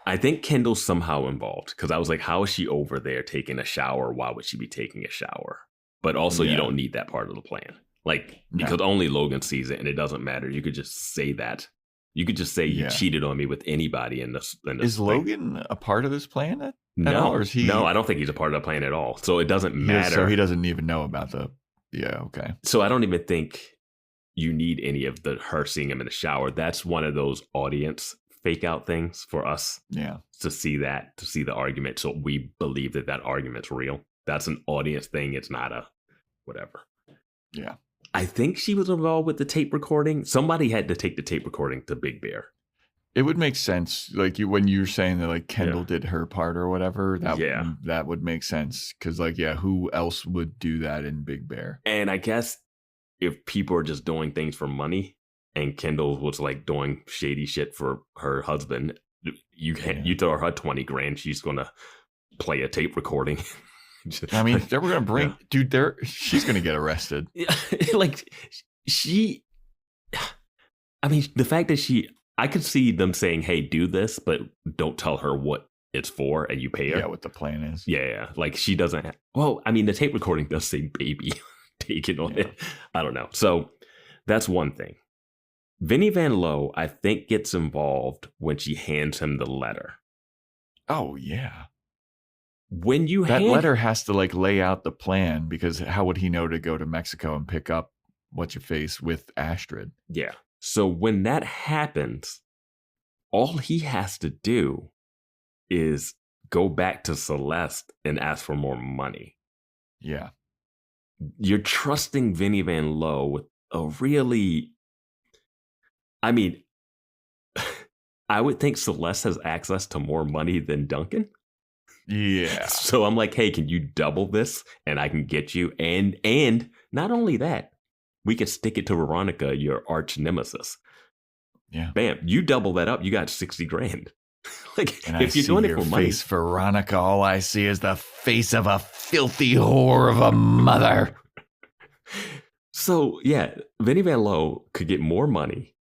I think Kendall's somehow involved, because I was like, how is she over there taking a shower? Why would she be taking a shower? But also, you don't need that part of the plan. Like, because only Logan sees it, and it doesn't matter. You could just say that You could just say you cheated on me with anybody in this. Is Logan a part of this plan at no, all? Or is he? No, I don't think he's a part of the plan at all. So it doesn't matter. So he doesn't even know about the. Yeah. Okay. So I don't even think you need any of her seeing him in the shower. That's one of those audience fake out things for us. Yeah. To see the argument. So we believe that argument's real. That's an audience thing. It's not a whatever. Yeah. I think she was involved with the tape recording. Somebody had to take the tape recording to Big Bear. It would make sense, like when you were saying that, like Kendall did her part or whatever. That would make sense because, like, who else would do that in Big Bear? And I guess if people are just doing things for money, and Kendall was like doing shady shit for her husband, you throw her $20,000, she's gonna play a tape recording. I mean, they were gonna bring dude there. She's gonna get arrested. Like I mean, the fact that I could see them saying, "Hey, do this," but don't tell her what it's for, and you pay her. Yeah, what the plan is. Yeah. Like she doesn't. Well, I mean, the tape recording does say "baby" taken on it. I don't know. So that's one thing. Vinny Van Lowe, I think, gets involved when she hands him the letter. Oh yeah. When you that letter has to like lay out the plan, because how would he know to go to Mexico and pick up what's your face with Astrid? Yeah. So when that happens, all he has to do is go back to Celeste and ask for more money. Yeah. You're trusting Vinny Van Lowe with a really, I mean, I would think Celeste has access to more money than Duncan. Yeah. So I'm like, hey, can you double this and I can get you? And not only that, we can stick it to Veronica, your arch nemesis. Yeah. Bam. You double that up, you got $60,000. Like, and if you're doing it for money. Face, Veronica, all I see is the face of a filthy whore of a mother. So yeah, Vinny Van Lowe could get more money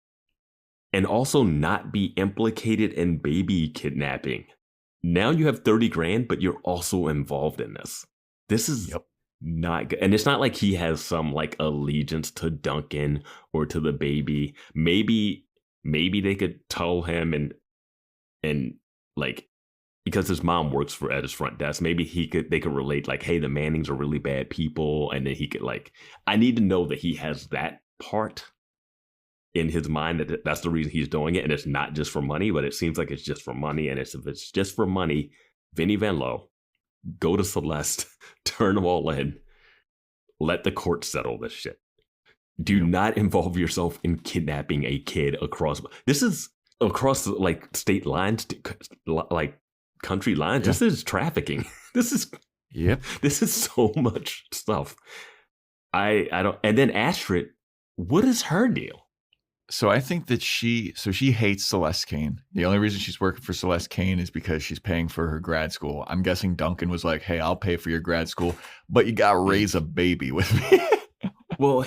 and also not be implicated in baby kidnapping. Now you have $30,000, but you're also involved in this. This is not good. And it's not like he has some like allegiance to Duncan or to the baby. Maybe they could tell him and like, because his mom works at his front desk, maybe they could relate like, hey, the Mannings are really bad people. And then he could like, I need to know that he has that part in his mind, that's the reason he's doing it, and it's not just for money. But it seems like it's just for money, and if it's just for money, Vinny Van Lowe, go to Celeste, turn them all in, let the court settle this shit. Do not involve yourself in kidnapping a kid across. This is across like state lines, like country lines. This is trafficking. This is This is so much stuff. I don't. And then Astrid, what is her deal? So I think that she hates Celeste Kane. The only reason she's working for Celeste Kane is because she's paying for her grad school. I'm guessing Duncan was like, hey, I'll pay for your grad school, but you got to raise a baby with me. Well,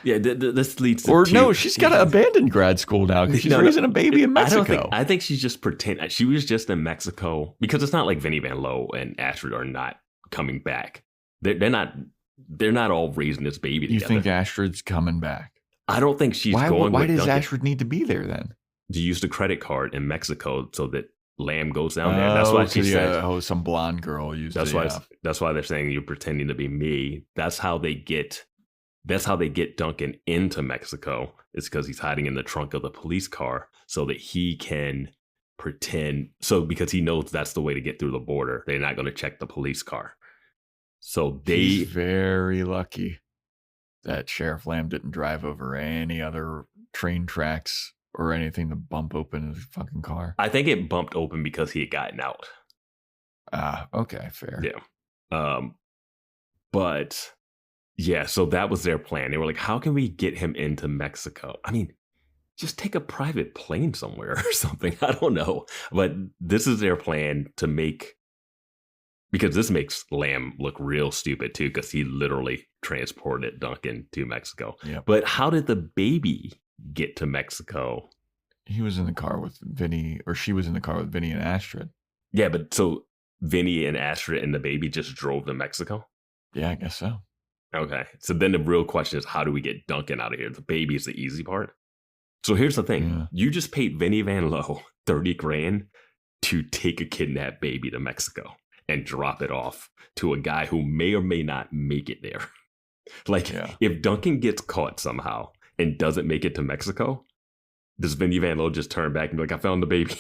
yeah, this leads to... Or no, she's got to abandon grad school now because she's raising a baby in Mexico. I think she's just pretending. She was just in Mexico because it's not like Vinny Van Lowe and Astrid are not coming back. They're not all raising this baby together. You think Astrid's coming back? I don't think she's going. Why does Astrid need to be there then? To use the credit card in Mexico so that Lamb goes down there. That's why she said. Some blonde girl used it. That's why they're saying you're pretending to be me. That's how they get Duncan into Mexico. It's because he's hiding in the trunk of the police car so that he can pretend. So because he knows that's the way to get through the border. They're not going to check the police car. So he's very lucky that Sheriff Lamb didn't drive over any other train tracks or anything to bump open his fucking car. I think it bumped open because he had gotten out. Okay, fair. Yeah. But yeah, so that was their plan. They were like, how can we get him into Mexico? I mean, just take a private plane somewhere or something. I don't know. But this is their plan to make... Because this makes Lamb look real stupid, too, because he literally transported Duncan to Mexico. Yep. But how did the baby get to Mexico? He was in the car with Vinny, or she was in the car with Vinny and Astrid. Yeah, but so Vinny and Astrid and the baby just drove to Mexico? Yeah, I guess so. Okay. So then the real question is, how do we get Duncan out of here? The baby is the easy part. So here's the thing. Yeah. You just paid Vinny Van Lowe $30,000 to take a kidnapped baby to Mexico and drop it off to a guy who may or may not make it there. Like, if Duncan gets caught somehow and doesn't make it to Mexico, does Vinny Van Lowe just turn back and be like, I found the baby?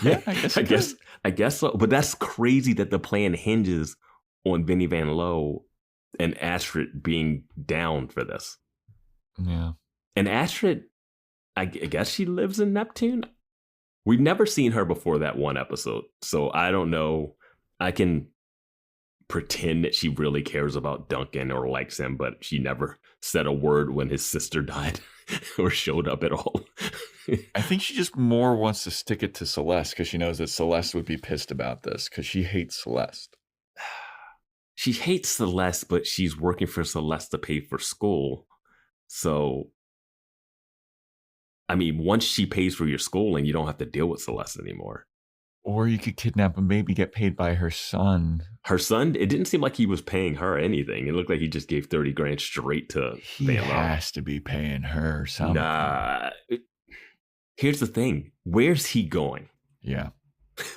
Yeah, I guess so. But that's crazy that the plan hinges on Vinny Van Lowe and Astrid being down for this. Yeah. And Astrid, I guess she lives in Neptune. We've never seen her before that one episode. So I don't know. I can pretend that she really cares about Duncan or likes him, but she never said a word when his sister died or showed up at all. I think she just more wants to stick it to Celeste because she knows that Celeste would be pissed about this because she hates Celeste. She hates Celeste, but she's working for Celeste to pay for school. So, I mean, once she pays for your schooling, you don't have to deal with Celeste anymore. Or you could kidnap and maybe get paid by her son. Her son? It didn't seem like he was paying her anything. It looked like he just gave $30,000 straight to He has to be paying her something. Nah. Here's the thing. Where's he going? Yeah.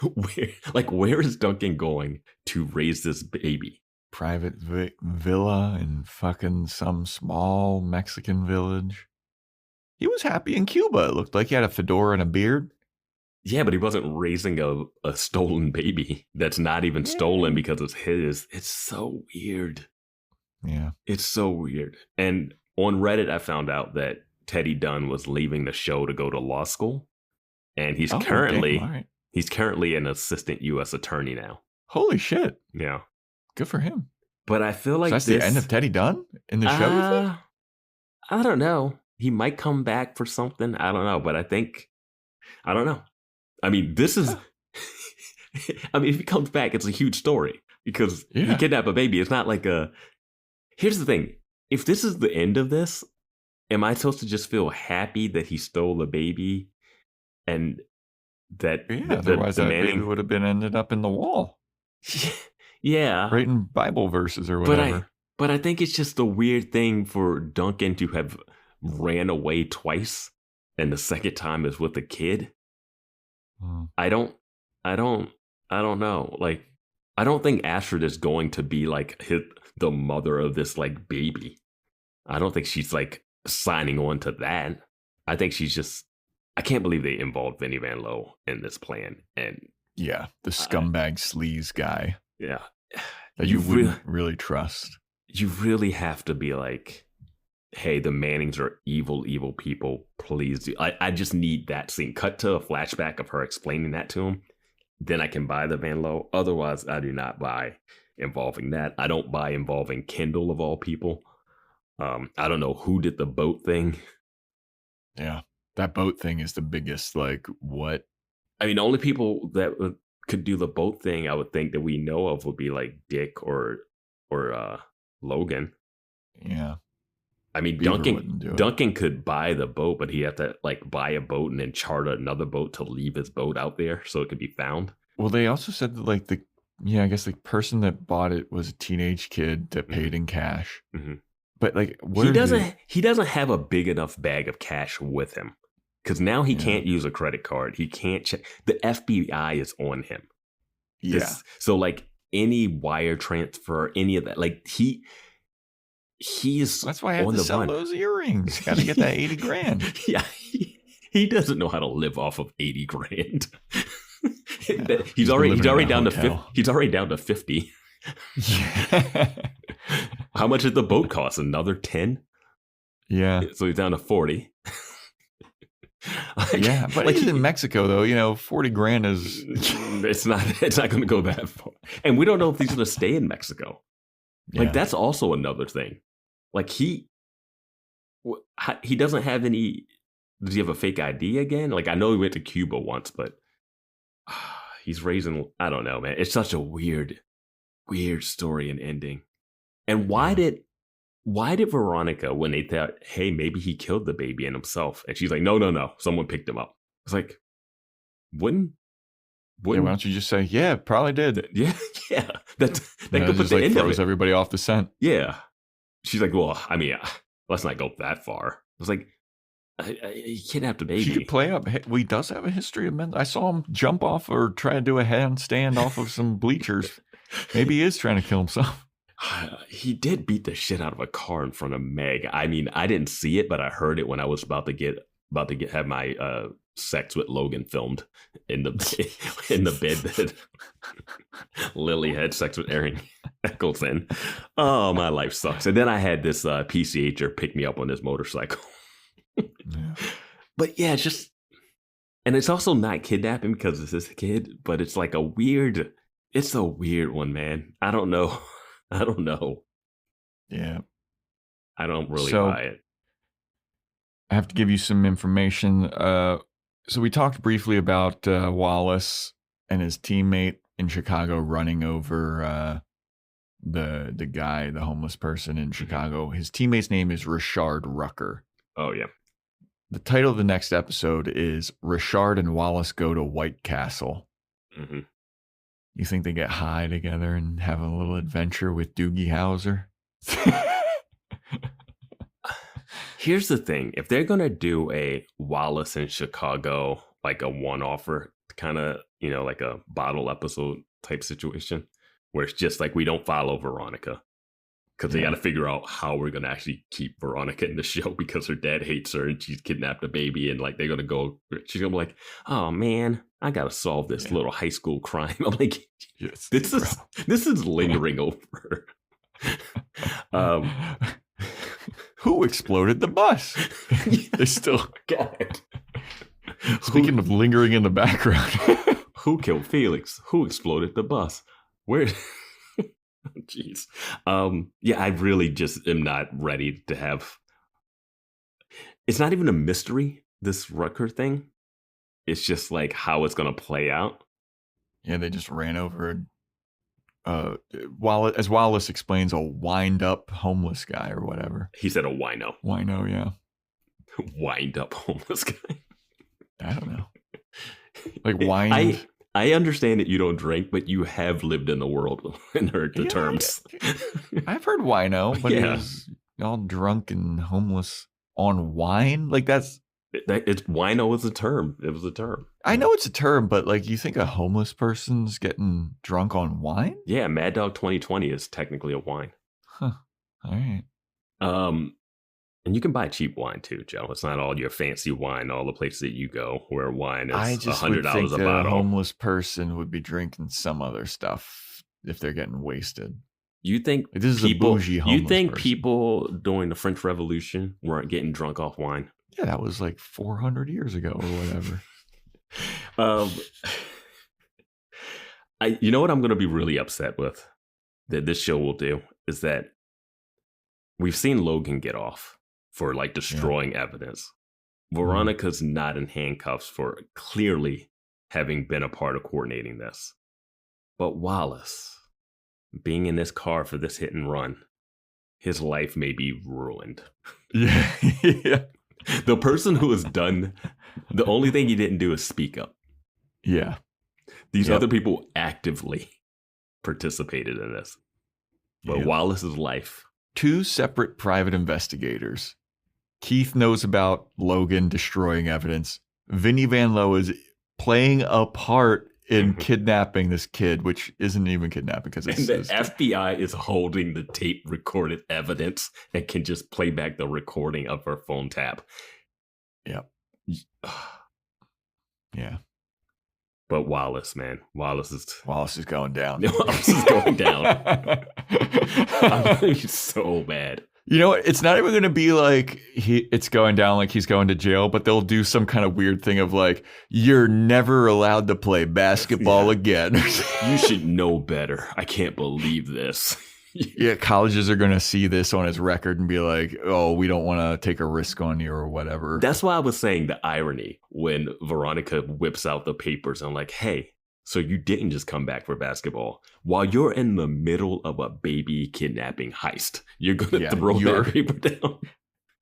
Where is Duncan going to raise this baby? Private villa in fucking some small Mexican village. He was happy in Cuba. It looked like he had a fedora and a beard. Yeah, but he wasn't raising a stolen baby that's not even stolen because it's his. It's so weird. Yeah. It's so weird. And on Reddit, I found out that Teddy Dunn was leaving the show to go to law school. And he's currently an assistant U.S. attorney now. Holy shit. Yeah. Good for him. But I feel like so that's the end of Teddy Dunn in the show, you think? I don't know. He might come back for something. I don't know. But I don't know. I mean, this is, if he comes back, it's a huge story because he kidnapped a baby. It's not like here's the thing. If this is the end of this, am I supposed to just feel happy that he stole the baby and that otherwise that baby would have been ended up in the wall? Yeah. Writing Bible verses or whatever. But I think it's just a weird thing for Duncan to have ran away twice and the second time is with a kid. I don't know. Like, I don't think Astrid is going to be like the mother of this like baby. I don't think she's like signing on to that. I think she's just, I can't believe they involved Vinny Van Lowe in this plan. And yeah, the scumbag sleaze guy. Yeah. That you wouldn't really trust. You really have to be like, hey, the Mannings are evil, evil people. Please do. I just need that scene. Cut to a flashback of her explaining that to him. Then I can buy the Van Lowe. Otherwise, I do not buy involving that. I don't buy involving Kendall of all people. I don't know who did the boat thing. Yeah, that boat thing is the biggest, like, what? I mean, the only people that could do the boat thing I would think that we know of would be like Dick or Logan. Yeah. I mean, Duncan could buy the boat, but he had to like buy a boat and then charter another boat to leave his boat out there so it could be found. Well, they also said that like I guess the person that bought it was a teenage kid that paid in cash. Mm-hmm. But like, he doesn't have a big enough bag of cash with him because now he can't use a credit card. He can't check. The FBI is on him. Yeah. So like any wire transfer, any of that, like he is. That's why I have to sell those earrings. Got to get that $80,000. Yeah, he doesn't know how to live off of $80,000. Yeah, he's already down to he's already down to 50. Yeah. How much did the boat cost? Another 10? Yeah. So he's down to 40. Yeah, but like, he's in Mexico though. You know, $40,000 is it's not going to go that far. And we don't know if he's going to stay in Mexico. Like that's also another thing. Like he doesn't have any. Does he have a fake ID again? Like I know he went to Cuba once, but he's raising. I don't know, man. It's such a weird story and ending. And why did Veronica, when they thought, hey, maybe he killed the baby and himself, and she's like, no, someone picked him up. It's like, wouldn't why don't you just say, yeah, probably did. Yeah. That could put the like end of throws it. Everybody off the scent. Yeah. She's like, well, I mean, let's not go that far. It's like, He kidnapped a baby. He could play up. He does have a history of men. I saw him jump off or try to do a handstand off of some bleachers. Maybe he is trying to kill himself. He did beat the shit out of a car in front of Meg. I mean, I didn't see it, but I heard it when I was about to have my sex with Logan filmed in the bed that Lily had sex with Aaron Eccleston. Oh, my life sucks. And then I had this PCHer pick me up on his motorcycle. Yeah. But yeah, it's just, and it's also not kidnapping because it's his kid, but it's like it's a weird one, man. I don't know. Yeah. I don't really buy it. I have to give you some information. So we talked briefly about Wallace and his teammate in Chicago running over the guy, the homeless person in Chicago. His teammate's name is Richard Rucker. Oh, yeah. The title of the next episode is Richard and Wallace Go to White Castle. Mm-hmm. You think they get high together and have a little adventure with Doogie Howser? Here's the thing. If they're going to do a Wallace in Chicago, like a one-offer, kind of, like a bottle episode type situation, where it's just like we don't follow Veronica. Because they got to figure out how we're going to actually keep Veronica in the show because her dad hates her and she's kidnapped a baby. And like, they're going to go, she's going to be like, oh man, I got to solve this little high school crime. I'm like, this is lingering over. Who exploded the bus? They still. God. Speaking of lingering in the background. Who killed Felix? Who exploded the bus? Where? Jeez. Yeah, I really just am not ready to have. It's not even a mystery, this Rucker thing. It's just like how it's going to play out. Yeah, they just ran over. As Wallace explains, a wind-up homeless guy or whatever. He said a wino. Wino, yeah. Wind-up homeless guy. I don't know. Like wind. I understand that you don't drink, but you have lived in the world and heard the terms. I've heard wino, but he was all drunk and homeless on wine. Like it's wino is a term. It was a term. I know it's a term, but like you think a homeless person's getting drunk on wine? Yeah, Mad Dog 2020 is technically a wine. Huh. All right. And you can buy cheap wine too, Joe. It's not all your fancy wine, all the places that you go where wine is $100 a bottle. A homeless person would be drinking some other stuff if they're getting wasted. You think this is a bougie homeless person. People during the French Revolution weren't getting drunk off wine? Yeah, that was like 400 years ago or whatever. You know what I'm going to be really upset with that this show will do is that we've seen Logan get off for like destroying evidence. Veronica's not in handcuffs for clearly having been a part of coordinating this. But Wallace, being in this car for this hit and run, his life may be ruined. Yeah. The person who has done, the only thing he didn't do is speak up. Yeah. These other people actively participated in this. But Wallace's life. 2 separate private investigators. Keith knows about Logan destroying evidence. Vinny Van Lowe is playing a part in kidnapping this kid, which isn't even kidnapping because it's the FBI is holding the tape recorded evidence and can just play back the recording of her phone tap. Yeah. Yeah. But Wallace, man, Wallace is going down. Wallace is going down. I'm so mad. You know what? It's not even going to be like it's going down like he's going to jail, but they'll do some kind of weird thing of like, you're never allowed to play basketball again. You should know better. I can't believe this. Yeah, colleges are going to see this on his record and be like, oh, we don't want to take a risk on you or whatever. That's why I was saying the irony when Veronica whips out the papers and like, hey, so you didn't just come back for basketball. While you're in the middle of a baby kidnapping heist, you're going to throw that paper down.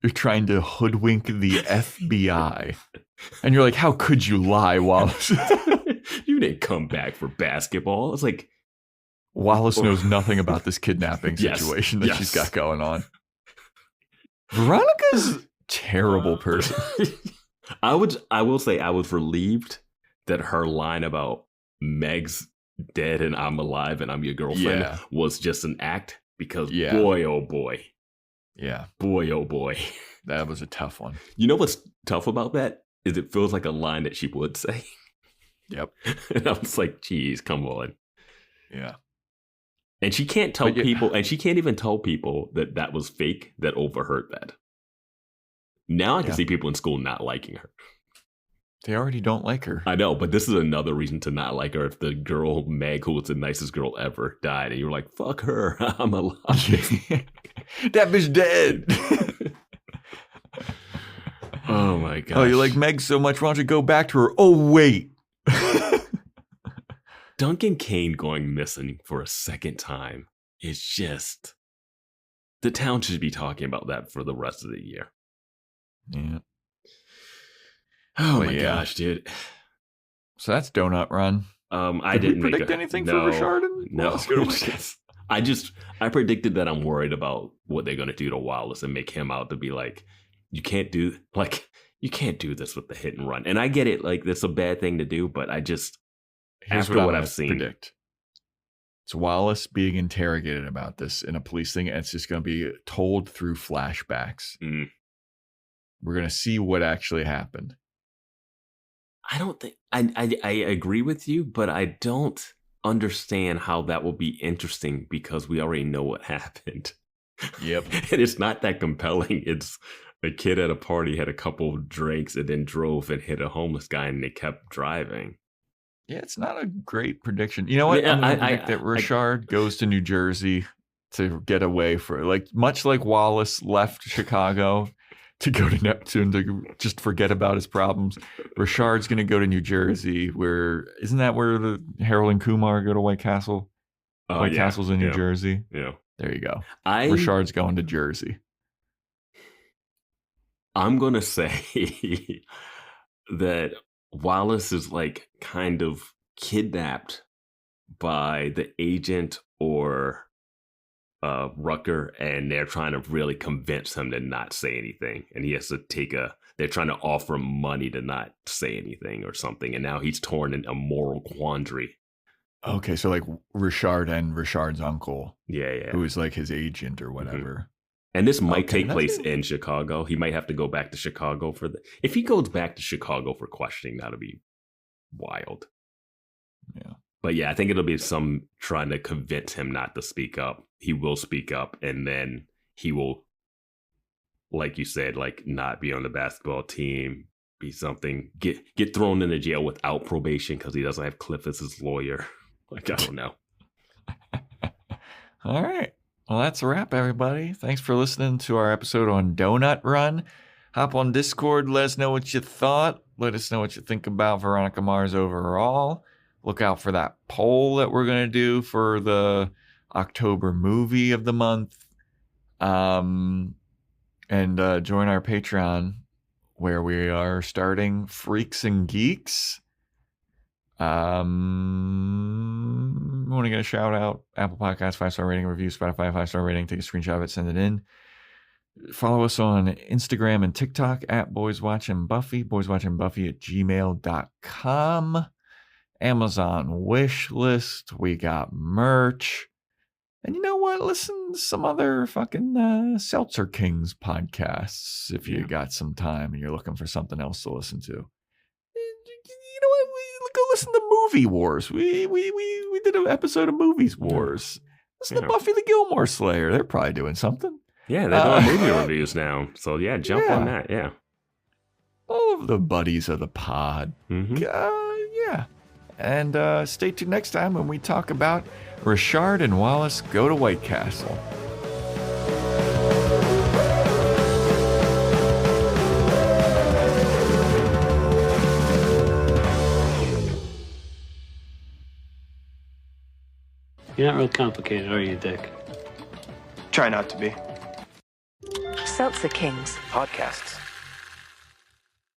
You're trying to hoodwink the FBI. And you're like, how could you lie, Wallace? You didn't come back for basketball. It's like, Wallace knows nothing about this kidnapping situation that she's got going on. Veronica's terrible person. I will say I was relieved that her line about Meg's dead and I'm alive and I'm your girlfriend was just an act, because boy, oh boy. Yeah. Boy, oh boy. That was a tough one. You know what's tough about that? Is it feels like a line that she would say. Yep. And I was like, geez, come on. Yeah. And she can't tell people, and she can't even tell people that that was fake that overheard that. Now I can see people in school not liking her. They already don't like her. I know, but this is another reason to not like her. If the girl, Meg, who was the nicest girl ever, died, and you're like, fuck her, I'm alive. That bitch dead. Oh my gosh. Oh, you like Meg so much, why don't you go back to her? Oh, wait. Duncan Kane going missing for a second time is just... The town should be talking about that for the rest of the year. Yeah. Oh my gosh, dude. So that's Donut Run. I didn't predict anything for Richard? No. I predicted that I'm worried about what they're going to do to Wallace and make him out to be like, you can't do this with the hit and run. And I get it, like that's a bad thing to do, but I just Here's after what I've seen, predict. It's Wallace being interrogated about this in a police thing, and it's just going to be told through flashbacks. We're going to see what actually happened. I don't think I agree with you, but I don't understand how that will be interesting because we already know what happened. Yep. And it's not that compelling. It's a kid at a party had a couple of drinks and then drove and hit a homeless guy, and they kept driving. Yeah, it's not a great prediction. You know what? I'm going to predict that Richard goes to New Jersey to get away for, like, much like Wallace left Chicago to go to Neptune to just forget about his problems. Richard's going to go to New Jersey, isn't that where the Harold and Kumar go to White Castle? White Castle's in New Jersey. Yeah. There you go. Richard's going to Jersey. I'm going to say that Wallace is like kind of kidnapped by the agent or Rucker, and they're trying to really convince him to not say anything. And he has to they're trying to offer him money to not say anything or something. And now he's torn in a moral quandary. Okay, so like Richard and Richard's uncle. Yeah. Who is like his agent or whatever. Mm-hmm. And this might take place in Chicago. He might have to go back to Chicago if he goes back to Chicago for questioning, that'll be wild. Yeah. But yeah, I think it'll be some trying to convince him not to speak up. He will speak up, and then he will, like you said, like not be on the basketball team, be something, get thrown into jail without probation because he doesn't have Cliff as his lawyer. Like, I don't know. All right. Well, that's a wrap, everybody. Thanks for listening to our episode on Donut Run. Hop on Discord. Let us know what you thought. Let us know what you think about Veronica Mars overall. Look out for that poll that we're going to do for the October movie of the month. And join our Patreon, where we are starting Freaks and Geeks. I want to get a shout out. Apple Podcasts, 5-star rating, review, Spotify, 5-star rating. Take a screenshot of it, send it in. Follow us on Instagram and TikTok at BoysWatchingBuffy, BoysWatchingBuffy@gmail.com. Amazon wish list. We got merch. And you know what? Listen to some other fucking Seltzer Kings podcasts if you got some time and you're looking for something else to listen to. You know what? Go listen to Movie Wars. We did an episode of Movies Wars. Listen to Buffy the Gilmore Slayer. They're probably doing something. Yeah, they're doing movie reviews now. So yeah, jump on that. Yeah. All of the buddies of the pod. Mm-hmm. Yeah. And stay tuned next time when we talk about Richard and Wallace Go to White Castle. You're not real complicated, are you, Dick? Try not to be. Seltzer Kings Podcasts.